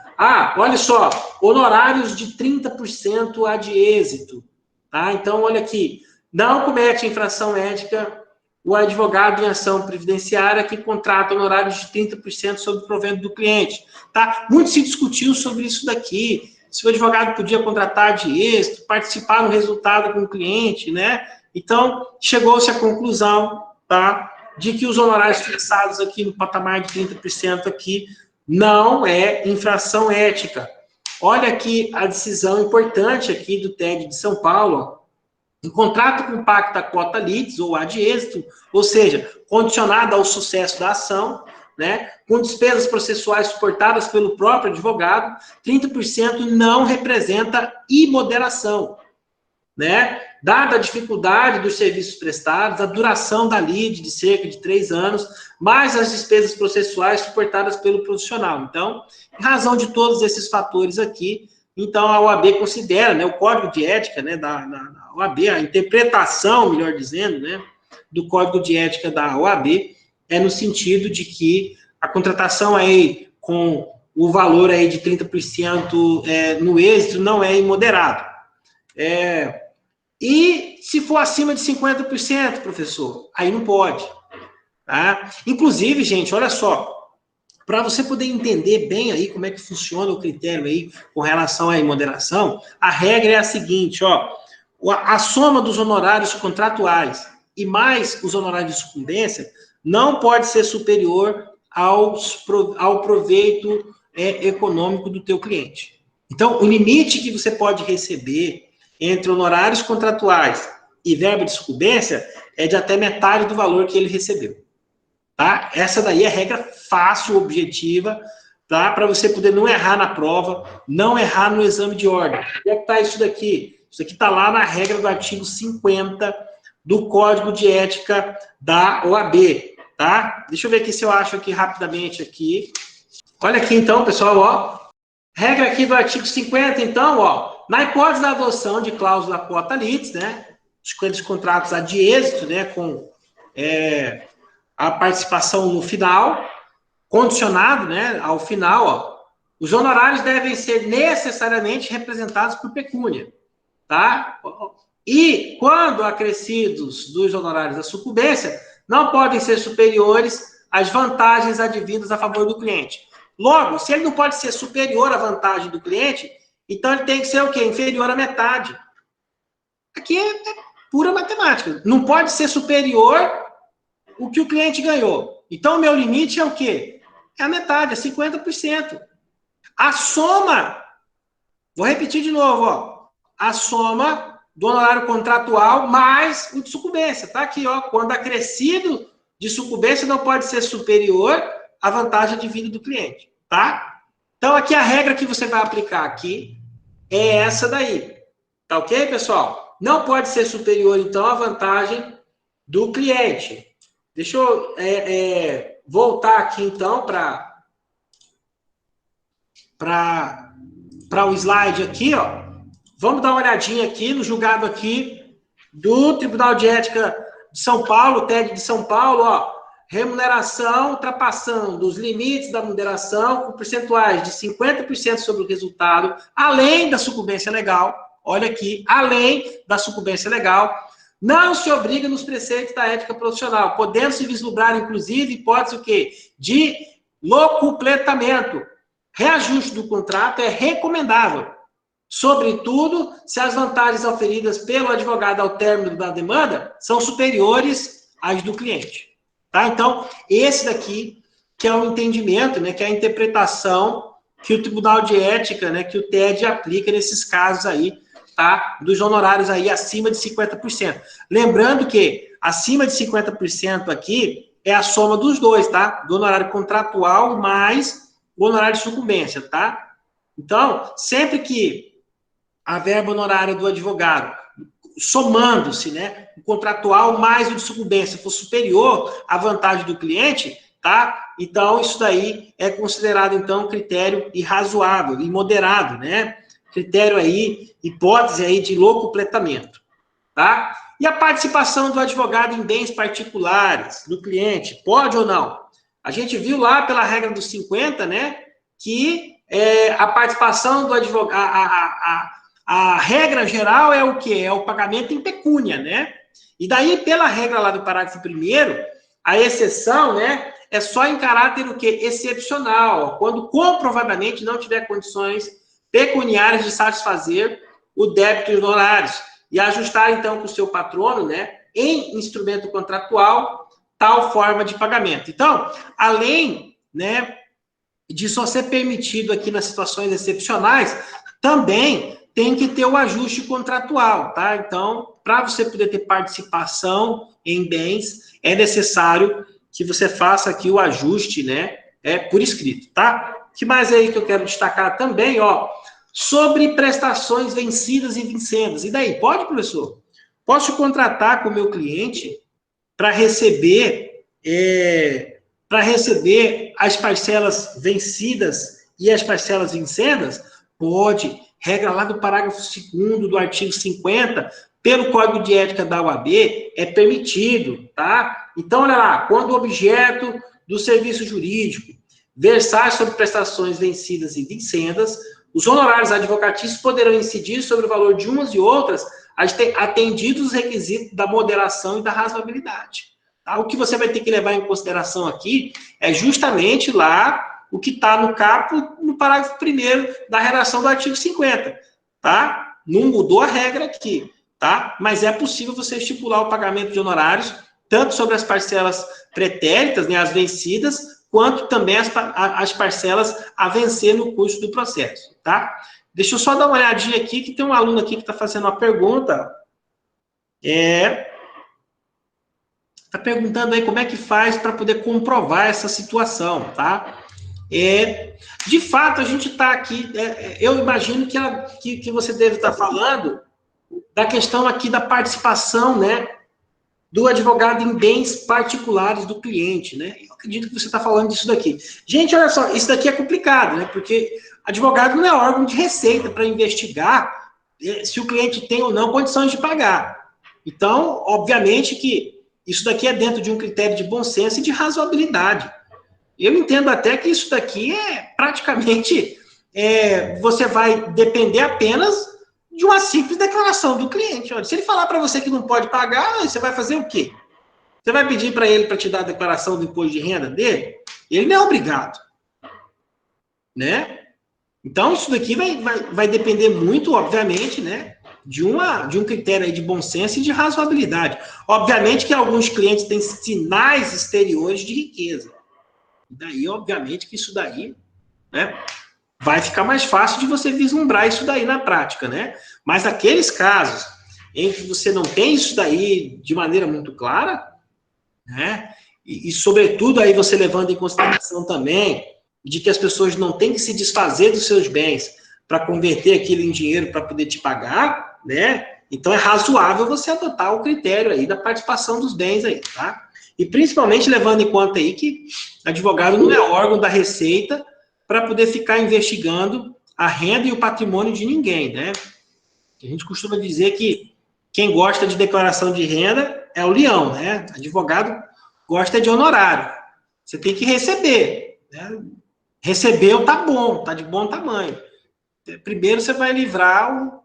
Olha só, honorários de 30% ad êxito, tá? Então, olha aqui, não comete infração ética o advogado em ação previdenciária que contrata honorários de 30% sobre o provento do cliente. Tá? Muito se discutiu sobre isso daqui, se o advogado podia contratar de êxito, participar no resultado com o cliente, né? Então, chegou-se à conclusão, tá, de que os honorários fixados aqui no patamar de 30% aqui não é infração ética. Olha aqui a decisão importante aqui do TED de São Paulo, ó. Em contrato com pacta quota litis ou ad êxito, ou seja, condicionado ao sucesso da ação, né, com despesas processuais suportadas pelo próprio advogado, 30% não representa imoderação, né? Dada a dificuldade dos serviços prestados, a duração da lide de cerca de 3 anos, mais as despesas processuais suportadas pelo profissional. Então, em razão de todos esses fatores aqui, então a OAB considera, né, o código de ética, né, da OAB, a interpretação, melhor dizendo, né, do código de ética da OAB é no sentido de que a contratação aí com o valor aí de 30% no êxito não é imoderado. E se for acima de 50%, professor, aí não pode. Tá? Inclusive, gente, olha só, para você poder entender bem aí como é que funciona o critério aí com relação à imoderação, a regra é a seguinte, ó, a soma dos honorários contratuais e mais os honorários de sucumbência não pode ser superior ao proveito econômico do teu cliente. Então, o limite que você pode receber entre honorários contratuais e verba de sucumbência é de até metade do valor que ele recebeu. Tá? Essa daí é regra fácil, objetiva, tá? Para você poder não errar na prova, não errar no exame de ordem. Onde é que está isso daqui? Isso aqui está lá na regra do artigo 50 do Código de Ética da OAB, tá? Deixa eu ver aqui se eu acho aqui rapidamente aqui. Olha aqui então, pessoal, ó. Regra aqui do artigo 50, então, ó. Na hipótese da adoção de cláusula quota litis, né? Aqueles contratos de êxito, né? Com a participação no final, condicionado, né? Ao final, ó. Os honorários devem ser necessariamente representados por pecúnia, tá? E, quando acrescidos dos honorários da sucumbência, não podem ser superiores às vantagens advindas a favor do cliente. Logo, se ele não pode ser superior à vantagem do cliente, então ele tem que ser o quê? Inferior à metade. Aqui é pura matemática. Não pode ser superior o que o cliente ganhou. Então, o meu limite é o quê? É a metade, é 50%. A soma, vou repetir de novo, ó. A soma do honorário contratual mais o de sucumbência. Tá aqui, ó. Quando acrescido de sucumbência não pode ser superior à vantagem advinda do cliente, tá? Então, aqui a regra que você vai aplicar aqui é essa daí. Tá ok, pessoal? Não pode ser superior, então, à vantagem do cliente. Deixa eu voltar aqui, então, para o slide aqui, ó. Vamos dar uma olhadinha aqui no julgado aqui do Tribunal de Ética de São Paulo, TED de São Paulo, ó. Remuneração ultrapassando os limites da remuneração com percentuais de 50% sobre o resultado, além da sucumbência legal. Olha aqui, além da sucumbência legal, não se obriga nos preceitos da ética profissional, podendo se vislumbrar, inclusive, hipótese o quê? De locupletamento. Reajuste do contrato é recomendável, sobretudo se as vantagens oferidas pelo advogado ao término da demanda são superiores às do cliente. Tá? Então, esse daqui que é o entendimento, né, que é a interpretação que o Tribunal de Ética, né, que o TED aplica nesses casos aí, tá? Dos honorários aí acima de 50%. Lembrando que acima de 50% aqui é a soma dos dois, tá? Do honorário contratual mais o honorário de sucumbência, tá? Então, sempre que a verba honorária do advogado, somando-se, né, o contratual mais o de sucumbência for superior à vantagem do cliente, tá? Então, isso daí é considerado, então, critério irrazoável e moderado, né? Critério aí, hipótese aí de locupletamento, tá? E a participação do advogado em bens particulares do cliente, pode ou não? A gente viu lá pela regra dos 50, né, que a participação do advogado, a regra geral é o quê? É o pagamento em pecúnia, né? E daí, pela regra lá do parágrafo 1º, a exceção, né, é só em caráter o quê? Excepcional, quando comprovadamente não tiver condições pecuniárias de satisfazer o débito e os honorários, e ajustar, então, com o seu patrono, né, em instrumento contratual, tal forma de pagamento. Então, além, né, de só ser permitido aqui nas situações excepcionais, também tem que ter o ajuste contratual, tá? Então, para você poder ter participação em bens, é necessário que você faça aqui o ajuste, né, por escrito, tá? O que mais aí que eu quero destacar também, ó, sobre prestações vencidas e vincendas. E daí, pode, professor? Posso contratar com o meu cliente para receber as parcelas vencidas e as parcelas vincendas? Pode. Regra lá do parágrafo 2º do artigo 50, pelo Código de Ética da OAB, é permitido, tá? Então, olha lá, quando o objeto do serviço jurídico versar sobre prestações vencidas e vincendas, os honorários advocatícios poderão incidir sobre o valor de umas e outras, atendidos os requisitos da moderação e da razoabilidade. Tá? O que você vai ter que levar em consideração aqui é justamente lá o que está no parágrafo 1º da redação do artigo 50, tá? Não mudou a regra aqui. tá? Mas é possível você estipular o pagamento de honorários, tanto sobre as parcelas pretéritas, né, as vencidas, quanto também as parcelas a vencer no curso do processo, tá? Deixa eu só dar uma olhadinha aqui, que tem um aluno aqui que está fazendo uma pergunta. Está perguntando aí como é que faz para poder comprovar essa situação, tá? De fato, a gente está aqui, eu imagino que você deve estar falando da questão aqui da participação, né, do advogado em bens particulares do cliente, né? Eu acredito que você está falando disso daqui. Gente, olha só, isso daqui é complicado, né? Porque advogado não é órgão de receita para investigar se o cliente tem ou não condições de pagar. Então, obviamente que isso daqui é dentro de um critério de bom senso e de razoabilidade. Eu entendo até que isso daqui é praticamente, você vai depender apenas de uma simples declaração do cliente. Olha, se ele falar para você que não pode pagar, você vai fazer o quê? Você vai pedir para ele para te dar a declaração do imposto de renda dele? Ele não é obrigado, né? Então, isso daqui vai depender muito, obviamente, né, de um critério aí de bom senso e de razoabilidade. Obviamente que alguns clientes têm sinais exteriores de riqueza. Daí, obviamente, que isso daí, né, vai ficar mais fácil de você vislumbrar isso daí na prática, né? Mas aqueles casos em que você não tem isso daí de maneira muito clara, né? E sobretudo, aí você levando em consideração também de que as pessoas não têm que se desfazer dos seus bens para converter aquilo em dinheiro para poder te pagar, né? Então, é razoável você adotar o critério aí da participação dos bens aí, tá? E principalmente levando em conta aí que advogado não é órgão da Receita para poder ficar investigando a renda e o patrimônio de ninguém, né? A gente costuma dizer que quem gosta de declaração de renda é o leão, né? Advogado gosta de honorário. Você tem que receber, né? Recebeu, tá bom, tá de bom tamanho. Primeiro você vai livrar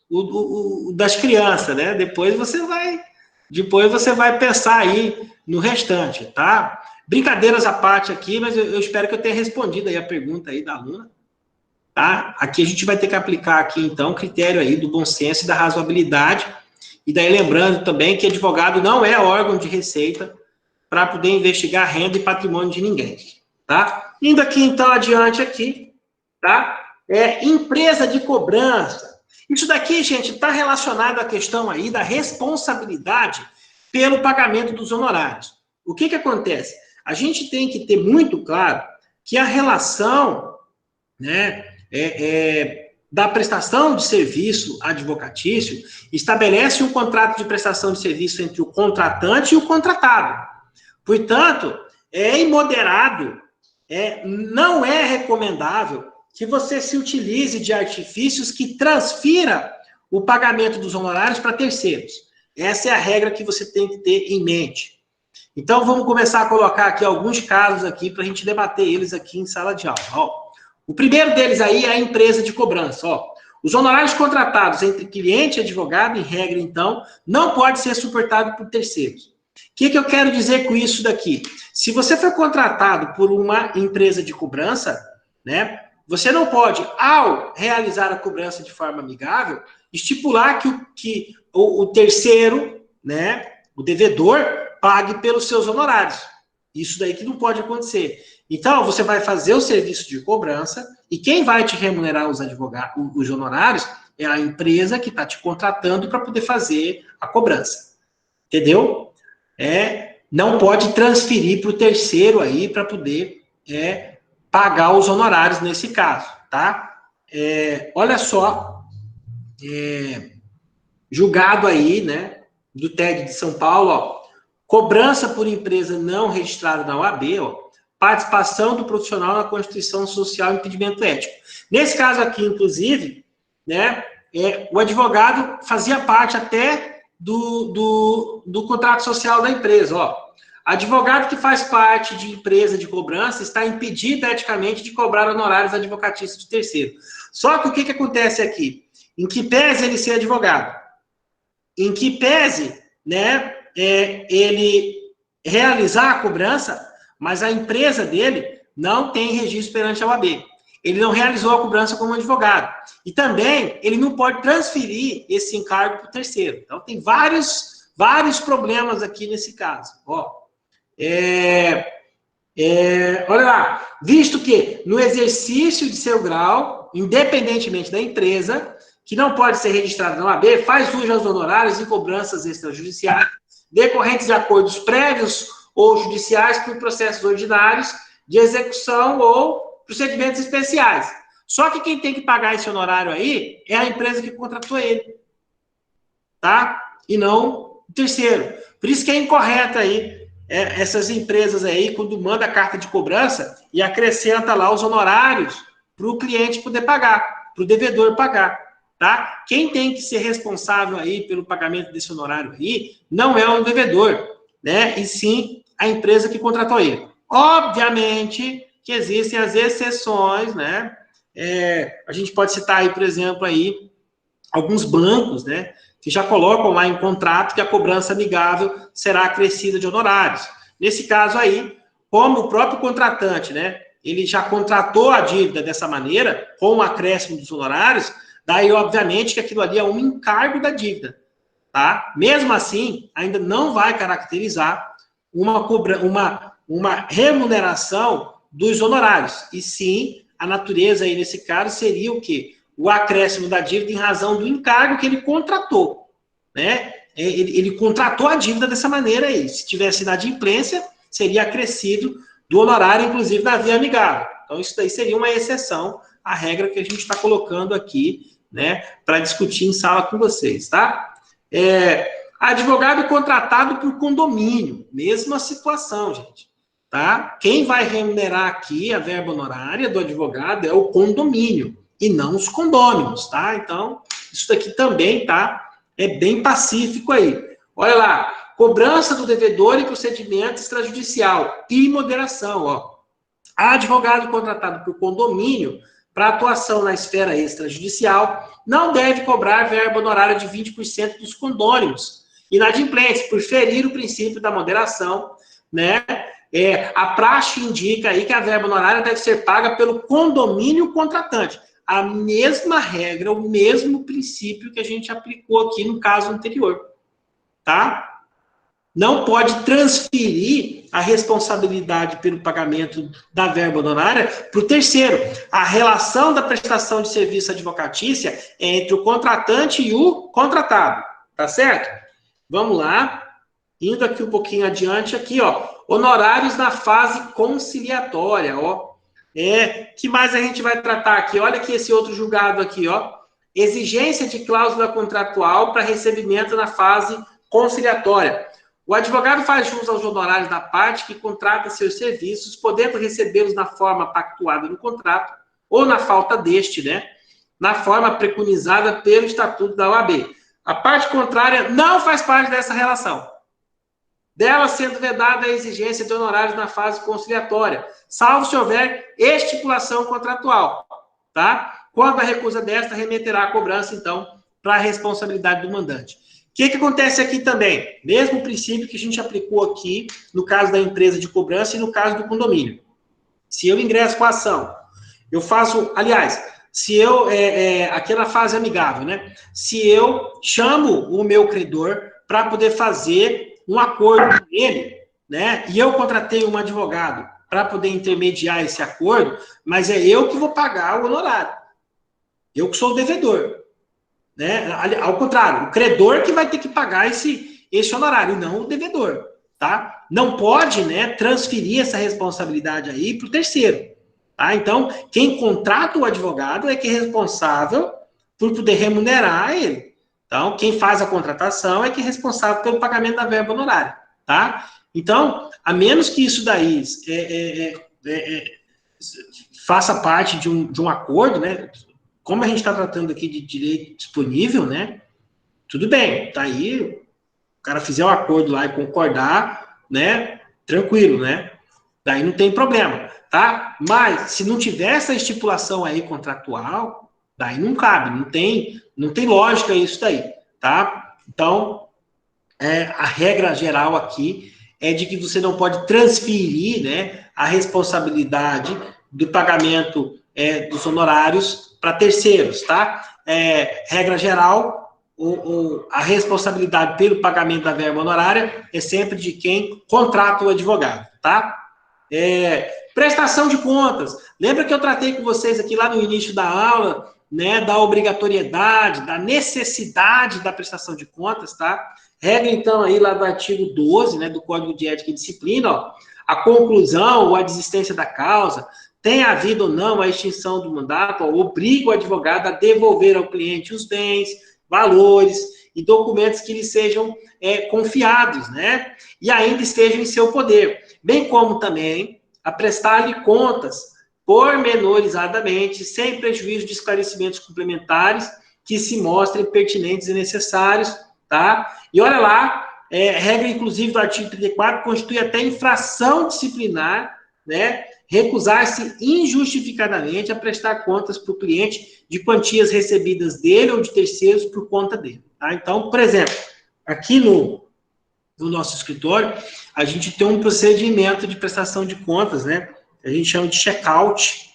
o das crianças, né? Depois você vai pensar aí no restante, tá? Brincadeiras à parte aqui, mas eu espero que eu tenha respondido aí a pergunta aí da aluna, tá? Aqui a gente vai ter que aplicar aqui, então, o critério aí do bom senso e da razoabilidade, e daí lembrando também que advogado não é órgão de receita para poder investigar renda e patrimônio de ninguém, tá? Indo aqui, então, adiante aqui, tá? Empresa de cobrança. Isso daqui, gente, está relacionado à questão aí da responsabilidade pelo pagamento dos honorários. O que acontece? A gente tem que ter muito claro que a relação, né, da prestação de serviço advocatício estabelece um contrato de prestação de serviço entre o contratante e o contratado. Portanto, é imoderado, não é recomendável que você se utilize de artifícios que transfira o pagamento dos honorários para terceiros. Essa é a regra que você tem que ter em mente. Então, vamos começar a colocar aqui alguns casos aqui para a gente debater eles aqui em sala de aula. Ó, o primeiro deles aí é a empresa de cobrança. Ó, os honorários contratados entre cliente e advogado, em regra, então, não pode ser suportado por terceiros. O que eu quero dizer com isso daqui? Se você for contratado por uma empresa de cobrança, né, você não pode, ao realizar a cobrança de forma amigável, estipular que o terceiro, né, o devedor, pague pelos seus honorários. Isso daí que não pode acontecer. Então, você vai fazer o serviço de cobrança e quem vai te remunerar os honorários é a empresa que está te contratando para poder fazer a cobrança. Entendeu? Não pode transferir para o terceiro aí para poder pagar os honorários nesse caso, tá? Olha só, julgado aí, né, do TED de São Paulo, ó, cobrança por empresa não registrada na OAB, ó, participação do profissional na Constituição Social e impedimento ético. Nesse caso aqui, inclusive, né, o advogado fazia parte até do contrato social da empresa, ó. Advogado que faz parte de empresa de cobrança está impedido eticamente de cobrar honorários advocatícios de terceiro. Só que o que acontece aqui? Em que pese ele ser advogado, em que pese, né, ele realizar a cobrança, mas a empresa dele não tem registro perante a OAB. ele não realizou a cobrança como advogado. E também, ele não pode transferir esse encargo para o terceiro. Então, tem vários problemas aqui nesse caso. Ó, olha lá, visto que no exercício de seu grau, independentemente da empresa, que não pode ser registrado na OAB, faz uso aos honorários e cobranças extrajudiciais, decorrentes de acordos prévios ou judiciais por processos ordinários de execução ou procedimentos especiais. Só que quem tem que pagar esse honorário aí é a empresa que contratou ele, tá? E não o terceiro. Por isso que é incorreto aí essas empresas aí, quando manda a carta de cobrança e acrescenta lá os honorários para o cliente poder pagar, para o devedor pagar, tá? Quem tem que ser responsável aí pelo pagamento desse honorário aí não é o devedor, né? E sim a empresa que contratou ele. Obviamente que existem as exceções, né? A gente pode citar aí, por exemplo, aí, alguns bancos, né? Que já colocam lá em contrato que a cobrança amigável será acrescida de honorários. Nesse caso aí, como o próprio contratante, né? Ele já contratou a dívida dessa maneira, com o acréscimo dos honorários, daí, obviamente, que aquilo ali é um encargo da dívida, tá? Mesmo assim, ainda não vai caracterizar uma remuneração dos honorários. E sim, a natureza aí, nesse caso, seria o quê? O acréscimo da dívida em razão do encargo que ele contratou, né? Ele contratou a dívida dessa maneira aí. Se tivesse inadimplência, seria acrescido do honorário, inclusive, da via amigável. Então, isso daí seria uma exceção à regra que a gente está colocando aqui, né, para discutir em sala com vocês, tá? Advogado contratado por condomínio, mesma situação, gente, tá? Quem vai remunerar aqui a verba honorária do advogado é o condomínio e não os condôminos, tá? Então, isso daqui também, tá? É bem pacífico aí. Olha lá, cobrança do devedor e procedimento extrajudicial e moderação, ó. Advogado contratado por condomínio para atuação na esfera extrajudicial não deve cobrar verba honorária de 20% dos condôminos inadimplentes, por ferir o princípio da moderação, né? A praxe indica aí que a verba honorária deve ser paga pelo condomínio contratante. A mesma regra, o mesmo princípio que a gente aplicou aqui no caso anterior, tá? Não pode transferir a responsabilidade pelo pagamento da verba honorária para o terceiro. A relação da prestação de serviço advocatícia é entre o contratante e o contratado, tá certo? Vamos lá, indo aqui um pouquinho adiante, aqui, ó, honorários na fase conciliatória, ó. Que mais a gente vai tratar aqui? Olha aqui esse outro julgado aqui, ó. Exigência de cláusula contratual para recebimento na fase conciliatória. O advogado faz jus aos honorários da parte que contrata seus serviços, podendo recebê-los na forma pactuada no contrato ou, na falta deste, né, na forma preconizada pelo Estatuto da OAB. A parte contrária não faz parte dessa relação, dela sendo vedada a exigência de honorários na fase conciliatória, salvo se houver estipulação contratual, tá? Quando a recusa desta, remeterá a cobrança, então, para a responsabilidade do mandante. O que acontece aqui também? Mesmo princípio que a gente aplicou aqui no caso da empresa de cobrança e no caso do condomínio. Se eu ingresso com a ação, eu faço, aliás, se eu, aqui na fase amigável, né? Se eu chamo o meu credor para poder fazer um acordo com ele, né? E eu contratei um advogado para poder intermediar esse acordo, mas é eu que vou pagar o honorário. Eu que sou o devedor. Né? Ao contrário, o credor que vai ter que pagar esse honorário, não o devedor, tá? Não pode, né, transferir essa responsabilidade aí para o terceiro, tá? Então, quem contrata o advogado é que é responsável por poder remunerar ele. Então, quem faz a contratação é que é responsável pelo pagamento da verba honorária, tá? Então, a menos que isso daí faça parte de um acordo, né? Como a gente está tratando aqui de direito disponível, né? Tudo bem, tá aí, o cara fizer um acordo lá e concordar, né? Tranquilo, né? Daí não tem problema, tá? Mas se não tiver essa estipulação aí contratual, daí não cabe, não tem lógica isso daí, tá? Então, a regra geral aqui é de que você não pode transferir, né, a responsabilidade do pagamento dos honorários para terceiros, tá? Regra geral, a responsabilidade pelo pagamento da verba honorária é sempre de quem contrata o advogado, tá? Prestação de contas. Lembra que eu tratei com vocês aqui lá no início da aula, né, da obrigatoriedade, da necessidade da prestação de contas, tá? Regra, então, aí lá do artigo 12, né, do Código de Ética e Disciplina, ó, a conclusão ou a desistência da causa, tem havido ou não a extinção do mandato, ó, obriga o advogado a devolver ao cliente os bens, valores e documentos que lhe sejam confiados, né? E ainda estejam em seu poder, bem como também a prestar-lhe contas pormenorizadamente, sem prejuízo de esclarecimentos complementares que se mostrem pertinentes e necessários, tá? E olha lá, regra inclusive do artigo 34, constitui até infração disciplinar, né? Recusar-se injustificadamente a prestar contas para o cliente de quantias recebidas dele ou de terceiros por conta dele, tá? Então, por exemplo, aqui no nosso escritório, a gente tem um procedimento de prestação de contas, né? A gente chama de check-out,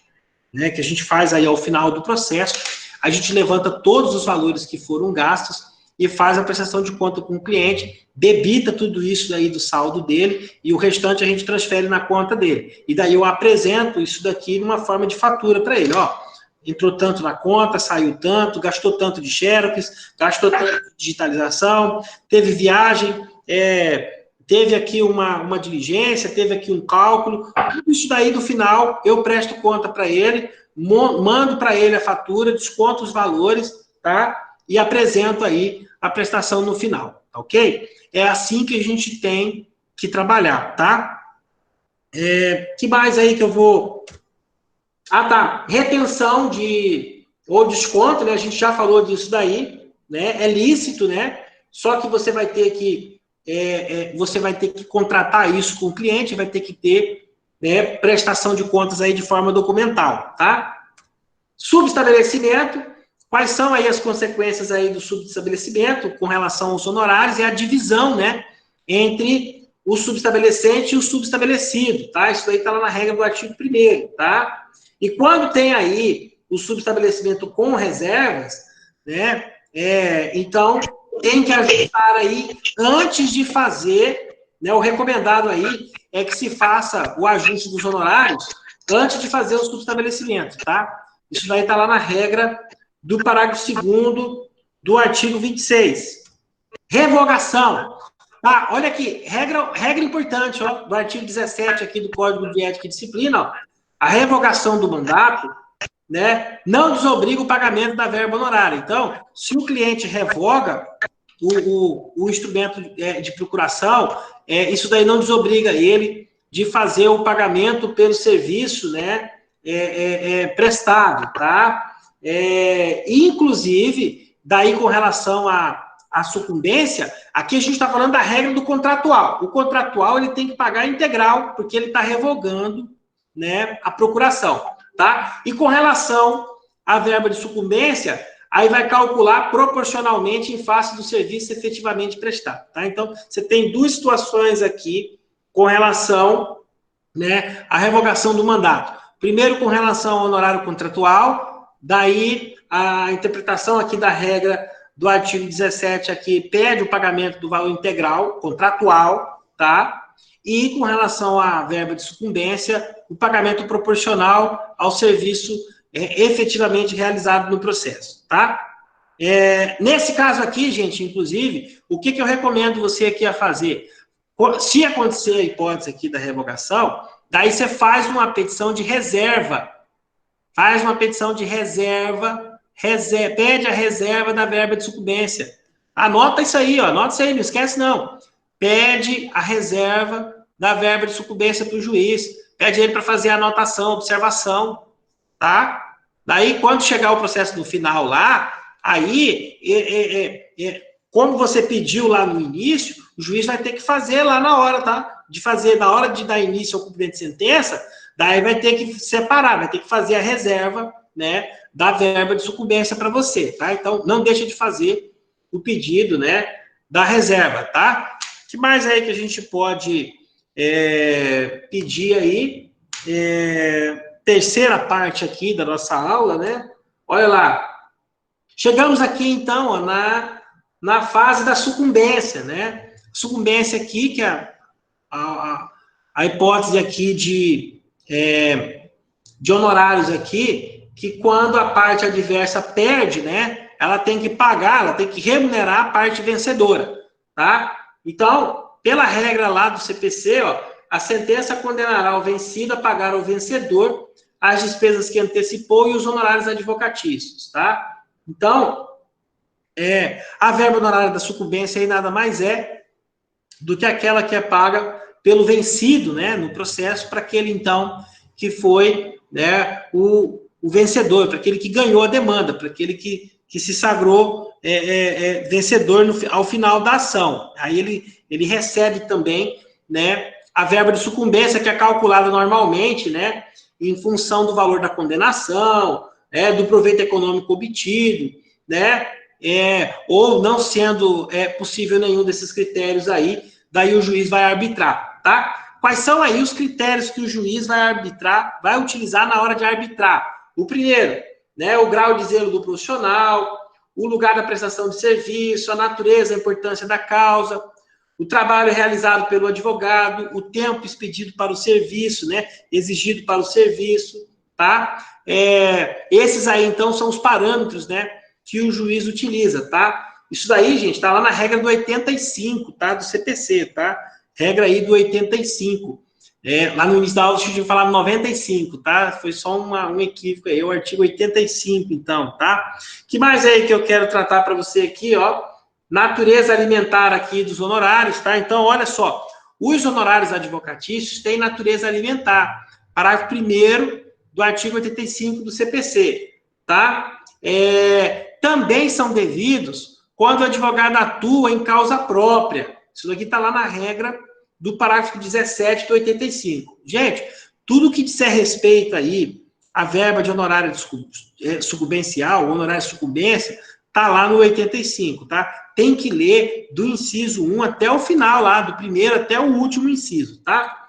né? Que a gente faz aí ao final do processo. A gente levanta todos os valores que foram gastos e faz a prestação de conta com o cliente, debita tudo isso daí do saldo dele e o restante a gente transfere na conta dele. E daí eu apresento isso daqui numa forma de fatura para ele, ó. Entrou tanto na conta, saiu tanto, gastou tanto de xerox, gastou tanto de digitalização, teve viagem, teve aqui uma diligência, teve aqui um cálculo, tudo isso daí do final eu presto conta para ele, mando para ele a fatura, desconto os valores, tá? E apresento aí a prestação no final, tá ok? É assim que a gente tem que trabalhar, tá? Que mais aí que eu vou... Ah, tá. Retenção ou desconto, né? A gente já falou disso daí, né? É lícito, né? Só que você vai ter que contratar isso com o cliente, vai ter que ter, né, prestação de contas aí de forma documental, tá? Subestabelecimento, quais são aí as consequências aí do subestabelecimento com relação aos honorários? É a divisão, né, entre o subestabelecente e o subestabelecido, tá? Isso aí tá lá na regra do artigo 1º, tá? E quando tem aí o subestabelecimento com reservas, né, então tem que ajustar aí antes de fazer, né, o recomendado aí é que se faça o ajuste dos honorários antes de fazer o subestabelecimento, tá? Isso daí está lá na regra do parágrafo 2º do artigo 26. Revogação. Tá, olha aqui, regra importante, ó, do artigo 17 aqui do Código de Ética e Disciplina, ó, a revogação do mandato, né, não desobriga o pagamento da verba honorária. Então, se o cliente revoga o instrumento de procuração, isso daí não desobriga ele de fazer o pagamento pelo serviço, né, prestado, tá? Inclusive, daí com relação à sucumbência, aqui a gente está falando da regra do contratual. O contratual ele tem que pagar integral, porque ele está revogando, né, a procuração, tá? E com relação à verba de sucumbência, aí vai calcular proporcionalmente em face do serviço efetivamente prestado, tá? Então, você tem duas situações aqui com relação, né, à revogação do mandato. Primeiro, com relação ao honorário contratual, daí a interpretação aqui da regra do artigo 17 aqui pede o pagamento do valor integral contratual, tá? E com relação à verba de sucumbência, o pagamento proporcional ao serviço efetivamente realizado no processo, tá? Nesse caso aqui, gente, inclusive, o que eu recomendo você aqui a fazer? Se acontecer a hipótese aqui da revogação, daí você faz uma petição de reserva. Faz uma petição de reserva, pede a reserva da verba de sucumbência. Anota isso aí, ó, anota isso aí, não esquece não. Pede a reserva da verba de sucumbência para o juiz. Pede ele para fazer a anotação, observação, tá? Daí, quando chegar o processo no final lá, aí, como você pediu lá no início, o juiz vai ter que fazer lá na hora, tá? Na hora de dar início ao cumprimento de sentença, daí vai ter que separar, vai ter que fazer a reserva, né, da verba de sucumbência para você, tá? Então, não deixa de fazer o pedido, né, da reserva, tá? O que mais aí que a gente pode pedir aí? terceira parte aqui da nossa aula, né? Olha lá. Chegamos aqui, então, ó, na fase da sucumbência, né? Sucumbência aqui, que é a hipótese aqui de honorários aqui, que quando a parte adversa perde, né? Ela tem que pagar, ela tem que remunerar a parte vencedora, tá? Então, pela regra lá do CPC, ó, a sentença condenará o vencido a pagar ao vencedor as despesas que antecipou e os honorários advocatícios, tá? Então, a verba honorária da sucumbência aí nada mais é do que aquela que é paga pelo vencido, né, no processo, para aquele, então, que foi, né, o vencedor, para aquele que ganhou a demanda, para aquele que se sagrou vencedor ao final da ação. Aí ele recebe também, né, a verba de sucumbência, que é calculada normalmente, né, em função do valor da condenação, do proveito econômico obtido, né, ou não sendo possível nenhum desses critérios aí, daí o juiz vai arbitrar, tá? Quais são aí os critérios que o juiz vai arbitrar, vai utilizar na hora de arbitrar? O primeiro, né, o grau de zelo do profissional, o lugar da prestação de serviço, a natureza, a importância da causa, o trabalho realizado pelo advogado, o tempo expedido para o serviço, né, exigido para o serviço, tá? Esses aí, então, são os parâmetros, né, que o juiz utiliza, tá? Isso daí, gente, tá lá na regra do 85, tá? Do CPC, tá? Regra aí do 85. Lá no início da aula, eu tinha falado 95, tá? Foi só um equívoco aí, o artigo 85, então, tá? Que mais aí que eu quero tratar para você aqui, ó? Natureza alimentar aqui dos honorários, tá? Então, olha só, os honorários advocatícios têm natureza alimentar. Parágrafo 1º do artigo 85 do CPC, tá? Também são devidos quando o advogado atua em causa própria. Isso daqui está lá na regra do parágrafo 17 do 85. Gente, tudo que disser respeito aí à verba de honorário sucumbencial, honorário de sucumbência, está lá no 85, tá? Tem que ler do inciso 1 até o final lá, do primeiro até o último inciso, tá?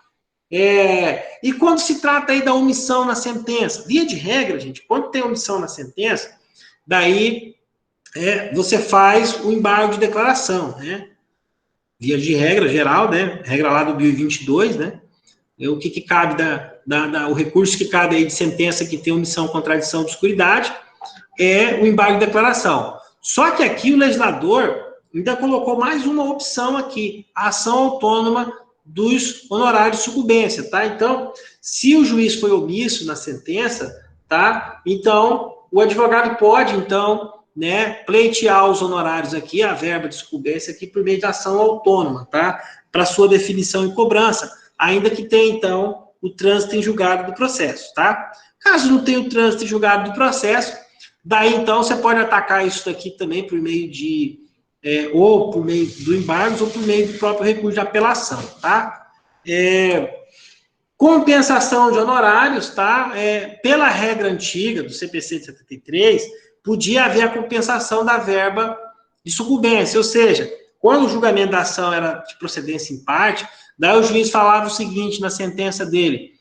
E quando se trata aí da omissão na sentença, via de regra, gente, quando tem omissão na sentença, daí você faz o embargo de declaração, né? Via de regra geral, né? Regra lá do 1022, né? O que cabe o recurso que cabe aí de sentença que tem omissão, contradição, obscuridade, é o embargo de declaração. Só que aqui o legislador ainda colocou mais uma opção aqui, a ação autônoma dos honorários de sucumbência, tá? Então, se o juiz foi omisso na sentença, tá? Então, o advogado pode, então, né, pleitear os honorários aqui, a verba de sucumbência aqui, por meio de ação autônoma, tá? Para sua definição e cobrança, ainda que tenha, então, o trânsito em julgado do processo, tá? Caso não tenha o trânsito em julgado do processo, daí, então, você pode atacar isso daqui também por meio de, ou por meio do embargo, ou por meio do próprio recurso de apelação, tá? Compensação de honorários, tá? Pela regra antiga do CPC de 73, podia haver a compensação da verba de sucumbência, ou seja, quando o julgamento da ação era de procedência em parte, daí o juiz falava o seguinte na sentença dele: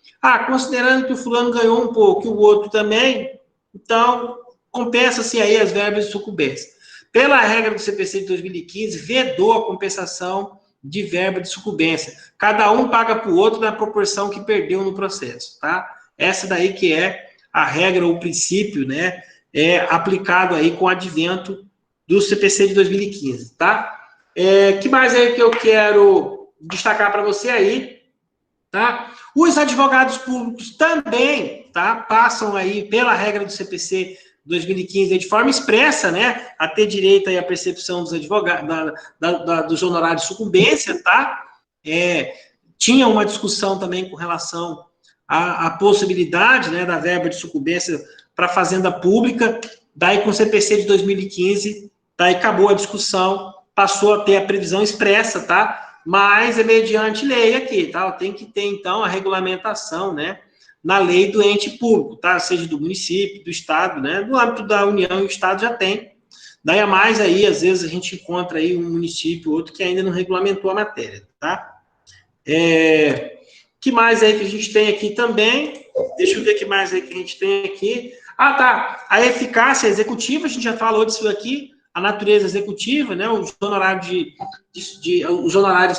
considerando que o fulano ganhou um pouco e o outro também, então compensa-se aí as verbas de sucumbência. Pela regra do CPC de 2015, vedou a compensação de verba de sucumbência. Cada um paga para o outro na proporção que perdeu no processo, tá? Essa daí que é a regra, o princípio, né, aplicado aí com o advento do CPC de 2015, tá? Que mais aí que eu quero destacar para você aí, tá? Os advogados públicos também, tá, passam aí pela regra do CPC 2015 de forma expressa, né, a ter direito aí à percepção dos advogados, dos honorários de sucumbência, tá? Tinha uma discussão também com relação à possibilidade, né, da verba de sucumbência para a fazenda pública, daí com o CPC de 2015, daí acabou a discussão, passou a ter a previsão expressa, tá? Mas é mediante lei aqui, tá? Tem que ter, então, a regulamentação, né, na lei do ente público, tá? Seja do município, do estado, né? No âmbito da União e o estado já tem. Daí a mais aí, às vezes a gente encontra aí um município, outro que ainda não regulamentou a matéria, tá? Que mais aí que a gente tem aqui também? Deixa eu ver o que mais aí que a gente tem aqui. Ah, tá. A eficácia executiva, a gente já falou disso aqui. A natureza executiva, né? Os honorários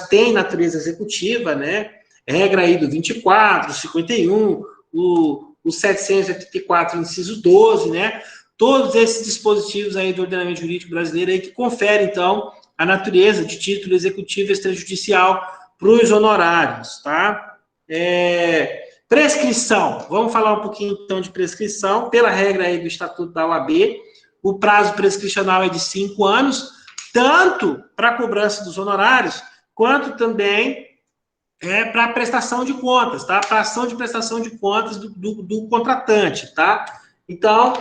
têm natureza executiva, né? Regra aí do 24, 51, o 784, inciso 12, né? Todos esses dispositivos aí do ordenamento jurídico brasileiro aí que conferem, então, a natureza de título executivo extrajudicial para os honorários, tá? Prescrição. Vamos falar um pouquinho, então, de prescrição. Pela regra aí do Estatuto da OAB, o prazo prescricional é de 5 anos, tanto para a cobrança dos honorários, quanto também para a prestação de contas, tá? Para a ação de prestação de contas do contratante, tá? Então,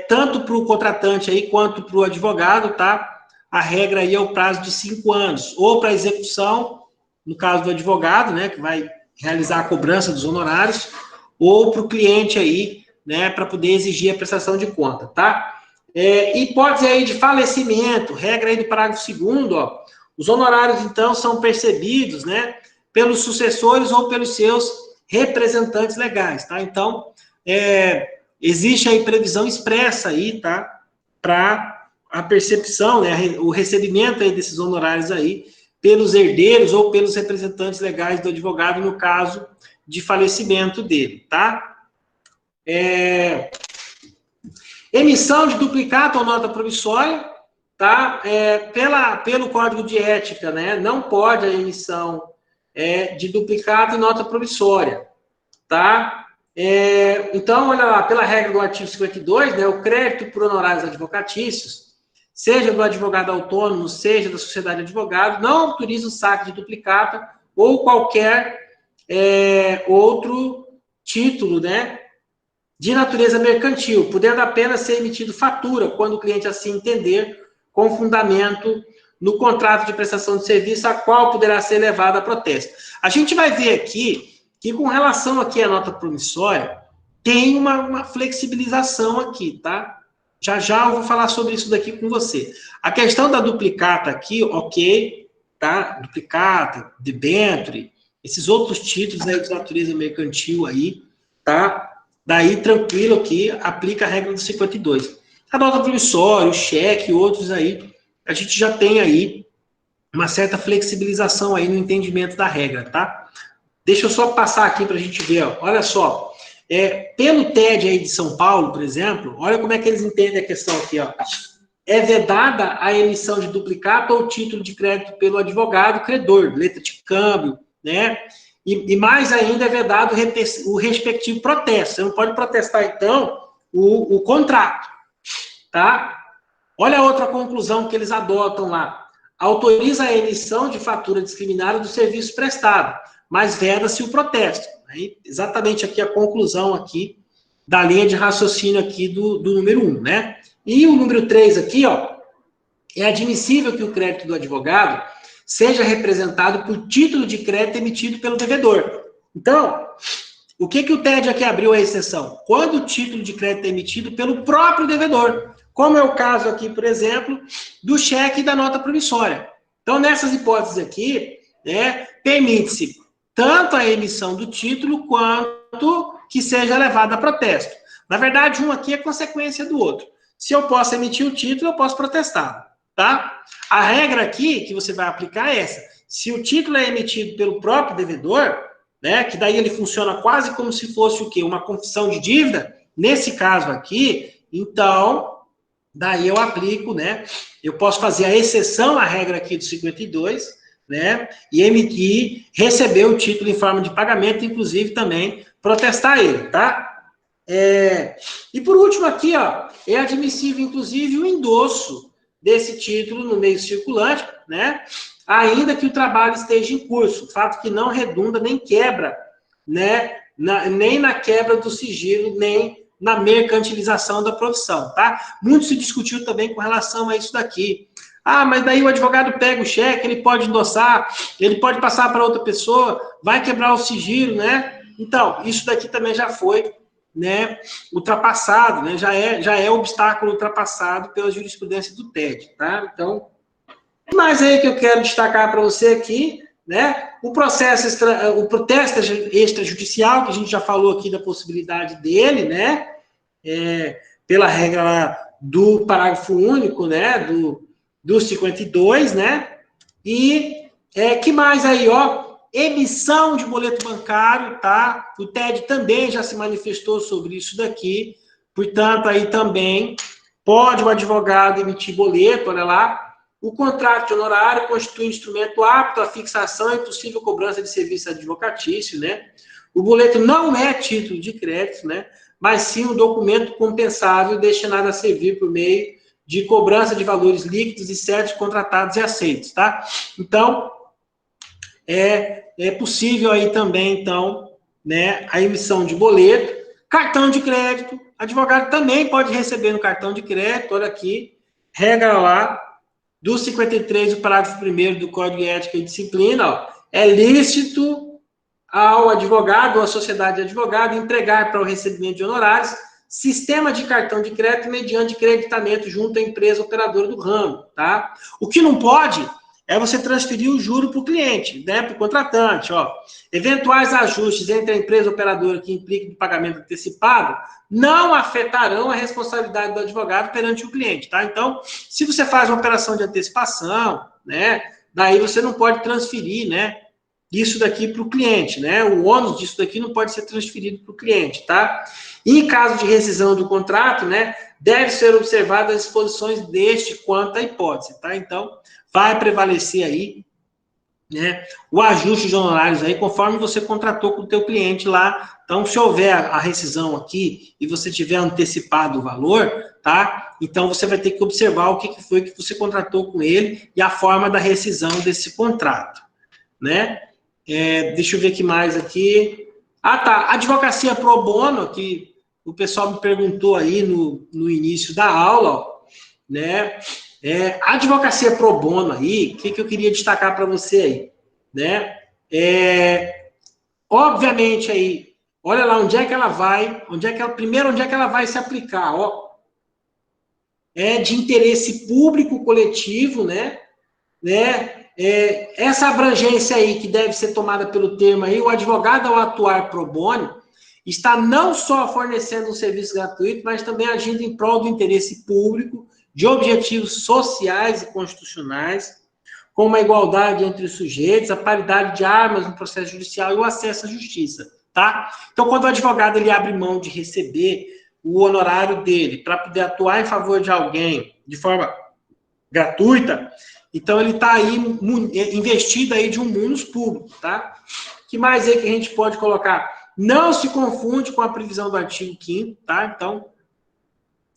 tanto para o contratante aí, quanto para o advogado, tá? A regra aí é o prazo de 5 anos. Ou para execução, no caso do advogado, né, que vai realizar a cobrança dos honorários, ou para o cliente aí, né, para poder exigir a prestação de conta, tá? Hipótese aí de falecimento, regra aí do parágrafo 2º, ó, os honorários, então, são percebidos, né, pelos sucessores ou pelos seus representantes legais, tá? Então, existe aí previsão expressa aí, tá? Para a percepção, né, o recebimento aí desses honorários aí pelos herdeiros ou pelos representantes legais do advogado no caso de falecimento dele, tá? Emissão de duplicata ou nota promissória, tá? Pelo Código de Ética, né? Não pode a emissão de duplicata e nota promissória, tá? Então, olha lá, pela regra do artigo 52, né? O crédito por honorários advocatícios, seja do advogado autônomo, seja da sociedade de advogado, não autoriza o saque de duplicata ou qualquer outro título, né? De natureza mercantil, podendo apenas ser emitido fatura, quando o cliente assim entender, com fundamento no contrato de prestação de serviço, a qual poderá ser levado a protesto. A gente vai ver aqui que, com relação aqui à nota promissória, tem uma flexibilização aqui, tá? Já eu vou falar sobre isso daqui com você. A questão da duplicata aqui, ok, tá? Duplicata, debênture, esses outros títulos aí de natureza mercantil aí, tá? Daí, tranquilo aqui, aplica a regra do 52. A nota promissória, o cheque, outros aí, a gente já tem aí uma certa flexibilização aí no entendimento da regra, tá? Deixa eu só passar aqui para a gente ver, ó. Olha só. Pelo TED aí de São Paulo, por exemplo, olha como é que eles entendem a questão aqui, ó. É vedada a emissão de duplicata ou título de crédito pelo advogado credor, letra de câmbio, né? E mais ainda é vedado o respectivo protesto. Você não pode protestar, então, o contrato, tá? Olha a outra conclusão que eles adotam lá. Autoriza a emissão de fatura discriminada do serviço prestado, mas veda-se o protesto. Exatamente aqui a conclusão aqui da linha de raciocínio aqui do número 1, né? E o número 3 aqui, ó, é admissível que o crédito do advogado seja representado por título de crédito emitido pelo devedor. Então, o que o TED aqui abriu a exceção? Quando o título de crédito é emitido pelo próprio devedor, como é o caso aqui, por exemplo, do cheque e da nota promissória. Então, nessas hipóteses aqui, permite-se tanto a emissão do título quanto que seja levado a protesto. Na verdade, um aqui é consequência do outro. Se eu posso emitir o título, eu posso protestar, tá? A regra aqui que você vai aplicar é essa. Se o título é emitido pelo próprio devedor, né, que daí ele funciona quase como se fosse o quê? Uma confissão de dívida, nesse caso aqui, então, daí eu aplico, né? Eu posso fazer a exceção à regra aqui do 52, né? E emitir, receber o título em forma de pagamento, inclusive também protestar ele, tá? E por último aqui, ó, é admissível, inclusive, o endosso desse título no meio circulante, né? Ainda que o trabalho esteja em curso, fato que não redunda nem quebra, né? Nem na quebra do sigilo, nem na mercantilização da profissão, tá? Muito se discutiu também com relação a isso daqui. Ah, mas daí o advogado pega o cheque, ele pode endossar, ele pode passar para outra pessoa, vai quebrar o sigilo, né? Então, isso daqui também já foi, né, ultrapassado, né? Já é obstáculo ultrapassado pela jurisprudência do TED, tá? Então, mais aí que eu quero destacar para você aqui, né? O protesto extrajudicial, que a gente já falou aqui da possibilidade dele, né? Pela regra lá do parágrafo único, né? Do 52, né? E que mais aí, ó? Emissão de boleto bancário, tá? O TED também já se manifestou sobre isso daqui. Portanto, aí também pode o advogado emitir boleto, olha lá. O contrato de honorário constitui instrumento apto à fixação e possível cobrança de serviço advocatício, né? O boleto não é título de crédito, né? Mas sim um documento compensável destinado a servir por meio de cobrança de valores líquidos e certos contratados e aceitos, tá? Então, é possível aí também, então, né, a emissão de boleto, cartão de crédito, advogado também pode receber no cartão de crédito, olha aqui, regra lá, do 53, o parágrafo 1º do Código de Ética e Disciplina, ó, é lícito ao advogado ou à sociedade de advogado entregar para o recebimento de honorários sistema de cartão de crédito mediante creditamento junto à empresa operadora do ramo, tá? O que não pode é você transferir o juro para o cliente, né, para o contratante, ó. Eventuais ajustes entre a empresa operadora que impliquem o pagamento antecipado não afetarão a responsabilidade do advogado perante o cliente, tá? Então, se você faz uma operação de antecipação, né, daí você não pode transferir, né, isso daqui para o cliente, né? O ônus disso daqui não pode ser transferido para o cliente, tá? E em caso de rescisão do contrato, né, deve ser observadas as disposições deste quanto à hipótese, tá? Então, vai prevalecer aí, né, o ajuste de honorários aí, conforme você contratou com o teu cliente lá. Então, se houver a rescisão aqui e você tiver antecipado o valor, tá? Então, você vai ter que observar o que foi que você contratou com ele e a forma da rescisão desse contrato, né? Deixa eu ver o que mais aqui. Ah, tá. Advocacia pro bono, que o pessoal me perguntou aí no início da aula, ó, né? Advocacia pro bono aí, o que eu queria destacar para você aí, né? Obviamente aí, olha lá onde é que ela vai, onde é que ela vai se aplicar, ó. É de interesse público coletivo, né? Essa abrangência aí que deve ser tomada pelo termo aí, o advogado ao atuar pro bono está não só fornecendo um serviço gratuito, mas também agindo em prol do interesse público, de objetivos sociais e constitucionais, como a igualdade entre os sujeitos, a paridade de armas no processo judicial e o acesso à justiça, tá? Então, quando o advogado ele abre mão de receber o honorário dele para poder atuar em favor de alguém de forma gratuita, então ele está aí investido aí de um munus público, tá? Que mais aí que a gente pode colocar? Não se confunde com a previsão do artigo 5º, tá? Então,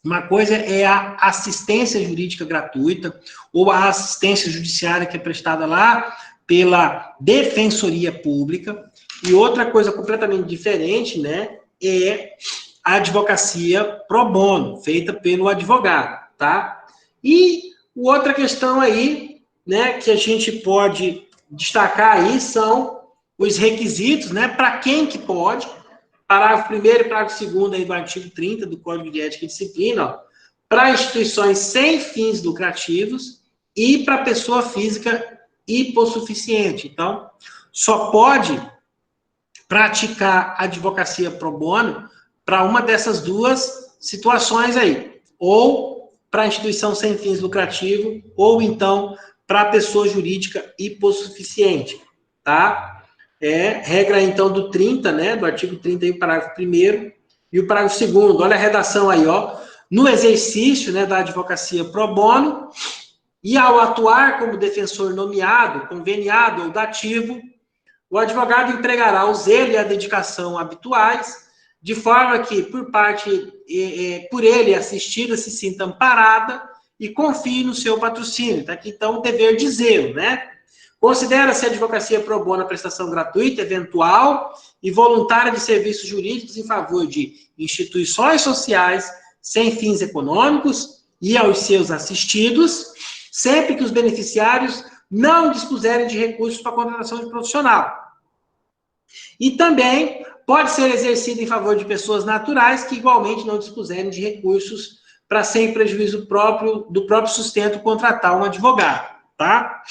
uma coisa é a assistência jurídica gratuita ou a assistência judiciária que é prestada lá pela Defensoria Pública, e outra coisa completamente diferente, né, é a advocacia pro bono, feita pelo advogado, tá? E outra questão aí, né, que a gente pode destacar aí são os requisitos, né, para quem que pode. Parágrafo 1º e parágrafo 2º aí do artigo 30 do Código de Ética e Disciplina, para instituições sem fins lucrativos e para pessoa física hipossuficiente. Então, só pode praticar advocacia pro bono para uma dessas duas situações aí, ou para instituição sem fins lucrativos, ou então para pessoa jurídica hipossuficiente, tá? Regra, então, do 30, né, do artigo 30, aí, o parágrafo 1º e o parágrafo 2º. Olha a redação aí, ó. No exercício, né, da advocacia pro bono e ao atuar como defensor nomeado, conveniado ou dativo, o advogado empregará o zelo e a dedicação habituais, de forma que, por ele assistida, se sinta amparada e confie no seu patrocínio. Tá aqui, então, o dever de zelo, né? Considera-se a advocacia pro bono a prestação gratuita, eventual e voluntária de serviços jurídicos em favor de instituições sociais sem fins econômicos e aos seus assistidos, sempre que os beneficiários não dispuserem de recursos para contratação de profissional. E também pode ser exercido em favor de pessoas naturais que igualmente não dispuserem de recursos para, sem prejuízo do próprio sustento, contratar um advogado, tá?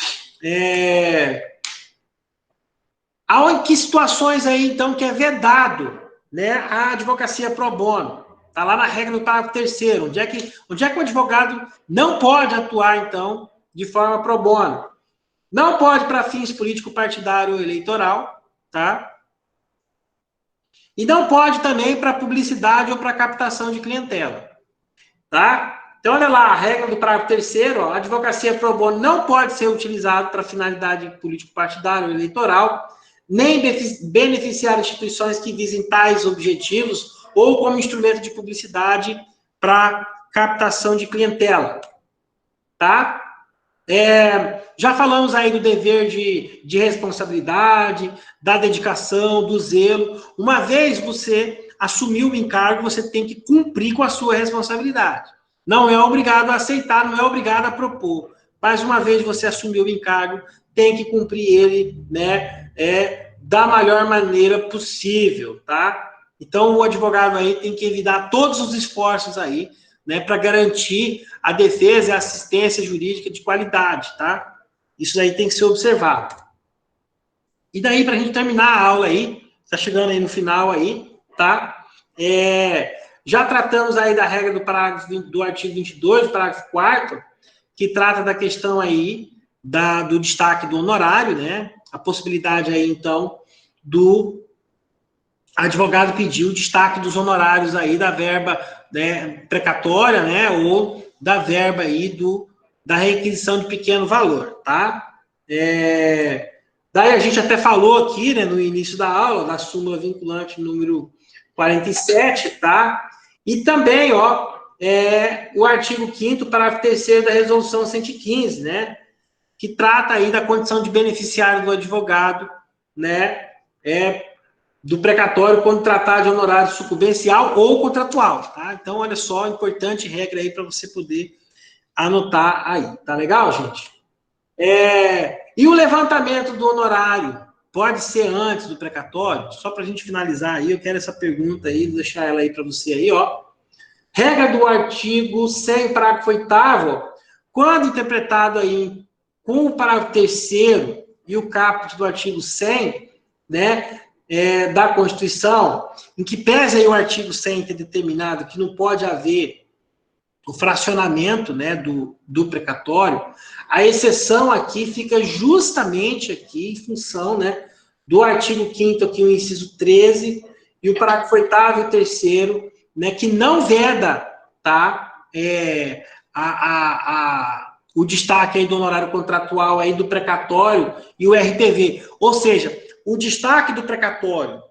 Em que situações aí, então, que é vedado, né, a advocacia pro bono? Está lá na regra do parágrafo 3º. Onde é que o advogado não pode atuar, então, de forma pro bono? Não pode para fins político-partidário ou eleitoral, tá? E não pode também para publicidade ou para captação de clientela, tá? Então, olha lá, a regra do parágrafo 3º, a advocacia pro bono não pode ser utilizada para finalidade político-partidária ou eleitoral, nem beneficiar instituições que visem tais objetivos ou como instrumento de publicidade para captação de clientela, tá? Já falamos aí do dever de responsabilidade, da dedicação, do zelo. Uma vez você assumiu o encargo, você tem que cumprir com a sua responsabilidade. Não é obrigado a aceitar, não é obrigado a propor. Mas uma vez você assumiu o encargo, tem que cumprir ele, né, da melhor maneira possível, tá? Então, o advogado aí tem que evitar todos os esforços aí, né, para garantir a defesa e a assistência jurídica de qualidade, tá? Isso aí tem que ser observado. E daí, para a gente terminar a aula aí, está chegando aí no final aí, tá? Já tratamos aí da regra do artigo 22, do parágrafo 4º, que trata da questão aí do destaque do honorário, né? A possibilidade aí, então, do advogado pedir o destaque dos honorários aí da verba, né, precatória, né, ou da verba aí da requisição de pequeno valor, tá? Daí a gente até falou aqui, né, no início da aula, da súmula vinculante número 47, tá? E também, ó, o artigo 5º, parágrafo 3º da resolução 115, né, que trata aí da condição de beneficiário do advogado, né, do precatório quando tratar de honorário sucumbencial ou contratual, tá? Então, olha só, importante regra aí para você poder anotar aí, tá legal, gente? E o levantamento do honorário pode ser antes do precatório? Só para a gente finalizar aí, eu quero essa pergunta aí, deixar ela aí para você aí, ó. Regra do artigo 100, parágrafo 8º, quando interpretado aí com o parágrafo 3º e o caput do artigo 100, né, da Constituição, em que pese aí o artigo 100 ter determinado que não pode haver o fracionamento, né, do precatório, a exceção aqui fica justamente aqui em função, né, do artigo 5º aqui, o inciso 13, e o parágrafo 8º e 3º, né, que não veda, tá, o destaque aí do honorário contratual aí do precatório e o RPV. Ou seja, o destaque do precatório,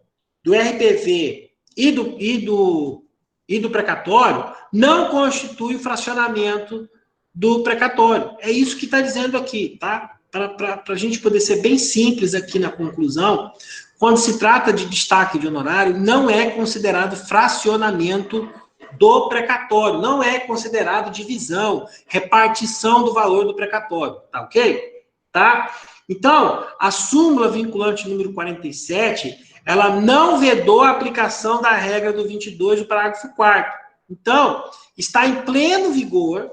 do RPV e do precatório não constitui o fracionamento do precatório. É isso que está dizendo aqui, tá? Para a gente poder ser bem simples aqui na conclusão, quando se trata de destaque de honorário, não é considerado fracionamento do precatório, não é considerado divisão, repartição do valor do precatório, tá ok? Tá? Então, a súmula vinculante número 47, ela não vedou a aplicação da regra do 22 do parágrafo 4º. Então, está em pleno vigor,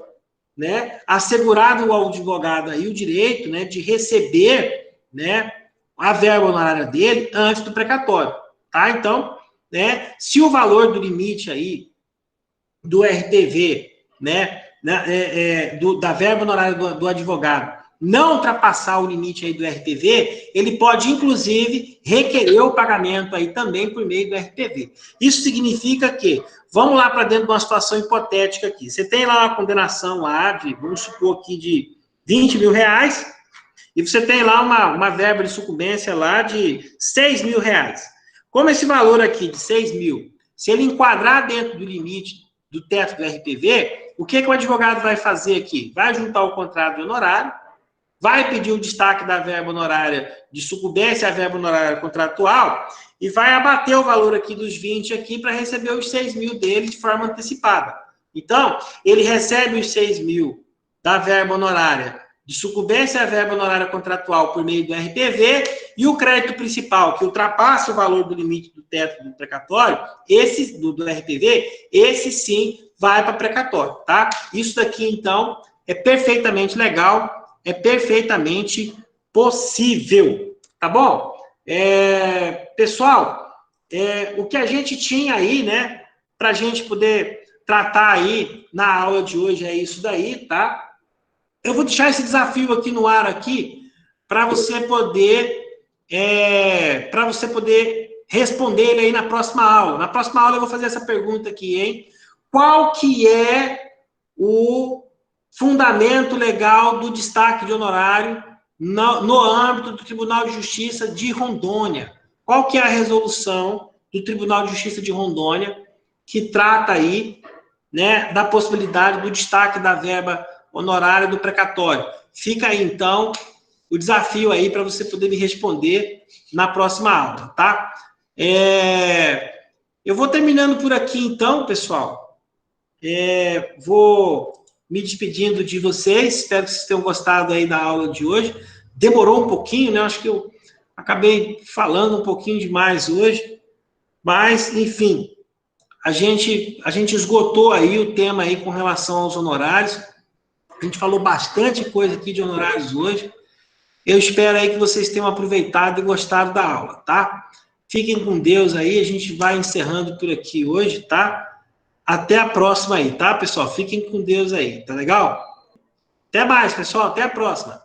né, assegurado ao advogado aí o direito, né, de receber, né, a verba honorária dele antes do precatório, tá? Então, né, se o valor do limite aí do RPV, né, da verba honorária do advogado, não ultrapassar o limite aí do RPV, ele pode, inclusive, requerer o pagamento aí também por meio do RPV. Isso significa que, vamos lá para dentro de uma situação hipotética aqui, você tem lá uma condenação lá de, vamos supor aqui, de 20 mil reais, e você tem lá uma verba de sucumbência lá de 6 mil reais. Como esse valor aqui de 6 mil, se ele enquadrar dentro do limite do teto do RPV, o que o advogado vai fazer aqui? Vai juntar o contrato de honorário, vai pedir o destaque da verba honorária de sucumbência à verba honorária contratual e vai abater o valor aqui dos 20 aqui para receber os 6 mil dele de forma antecipada. Então, ele recebe os 6 mil da verba honorária de sucumbência à verba honorária contratual por meio do RPV e o crédito principal, que ultrapassa o valor do limite do teto do precatório, esse do RPV, esse sim vai para precatório, tá? Isso daqui, então, é perfeitamente legal, é perfeitamente possível, tá bom? Pessoal, o que a gente tinha aí, né, para a gente poder tratar aí na aula de hoje é isso daí, tá? Eu vou deixar esse desafio aqui no ar aqui para você poder responder ele aí na próxima aula. Na próxima aula eu vou fazer essa pergunta aqui, hein? Qual que é o fundamento legal do destaque de honorário no âmbito do Tribunal de Justiça de Rondônia? Qual que é a resolução do Tribunal de Justiça de Rondônia que trata aí, né, da possibilidade do destaque da verba honorária do precatório? Fica aí, então, o desafio aí para você poder me responder na próxima aula, tá? Eu vou terminando por aqui, então, pessoal. Vou me despedindo de vocês. Espero que vocês tenham gostado aí da aula de hoje. Demorou um pouquinho, né? Acho que eu acabei falando um pouquinho demais hoje. Mas, enfim, a gente esgotou aí o tema aí com relação aos honorários. A gente falou bastante coisa aqui de honorários hoje. Eu espero aí que vocês tenham aproveitado e gostado da aula, tá? Fiquem com Deus aí, a gente vai encerrando por aqui hoje, tá? Até a próxima aí, tá, pessoal? Fiquem com Deus aí, tá legal? Até mais, pessoal, até a próxima.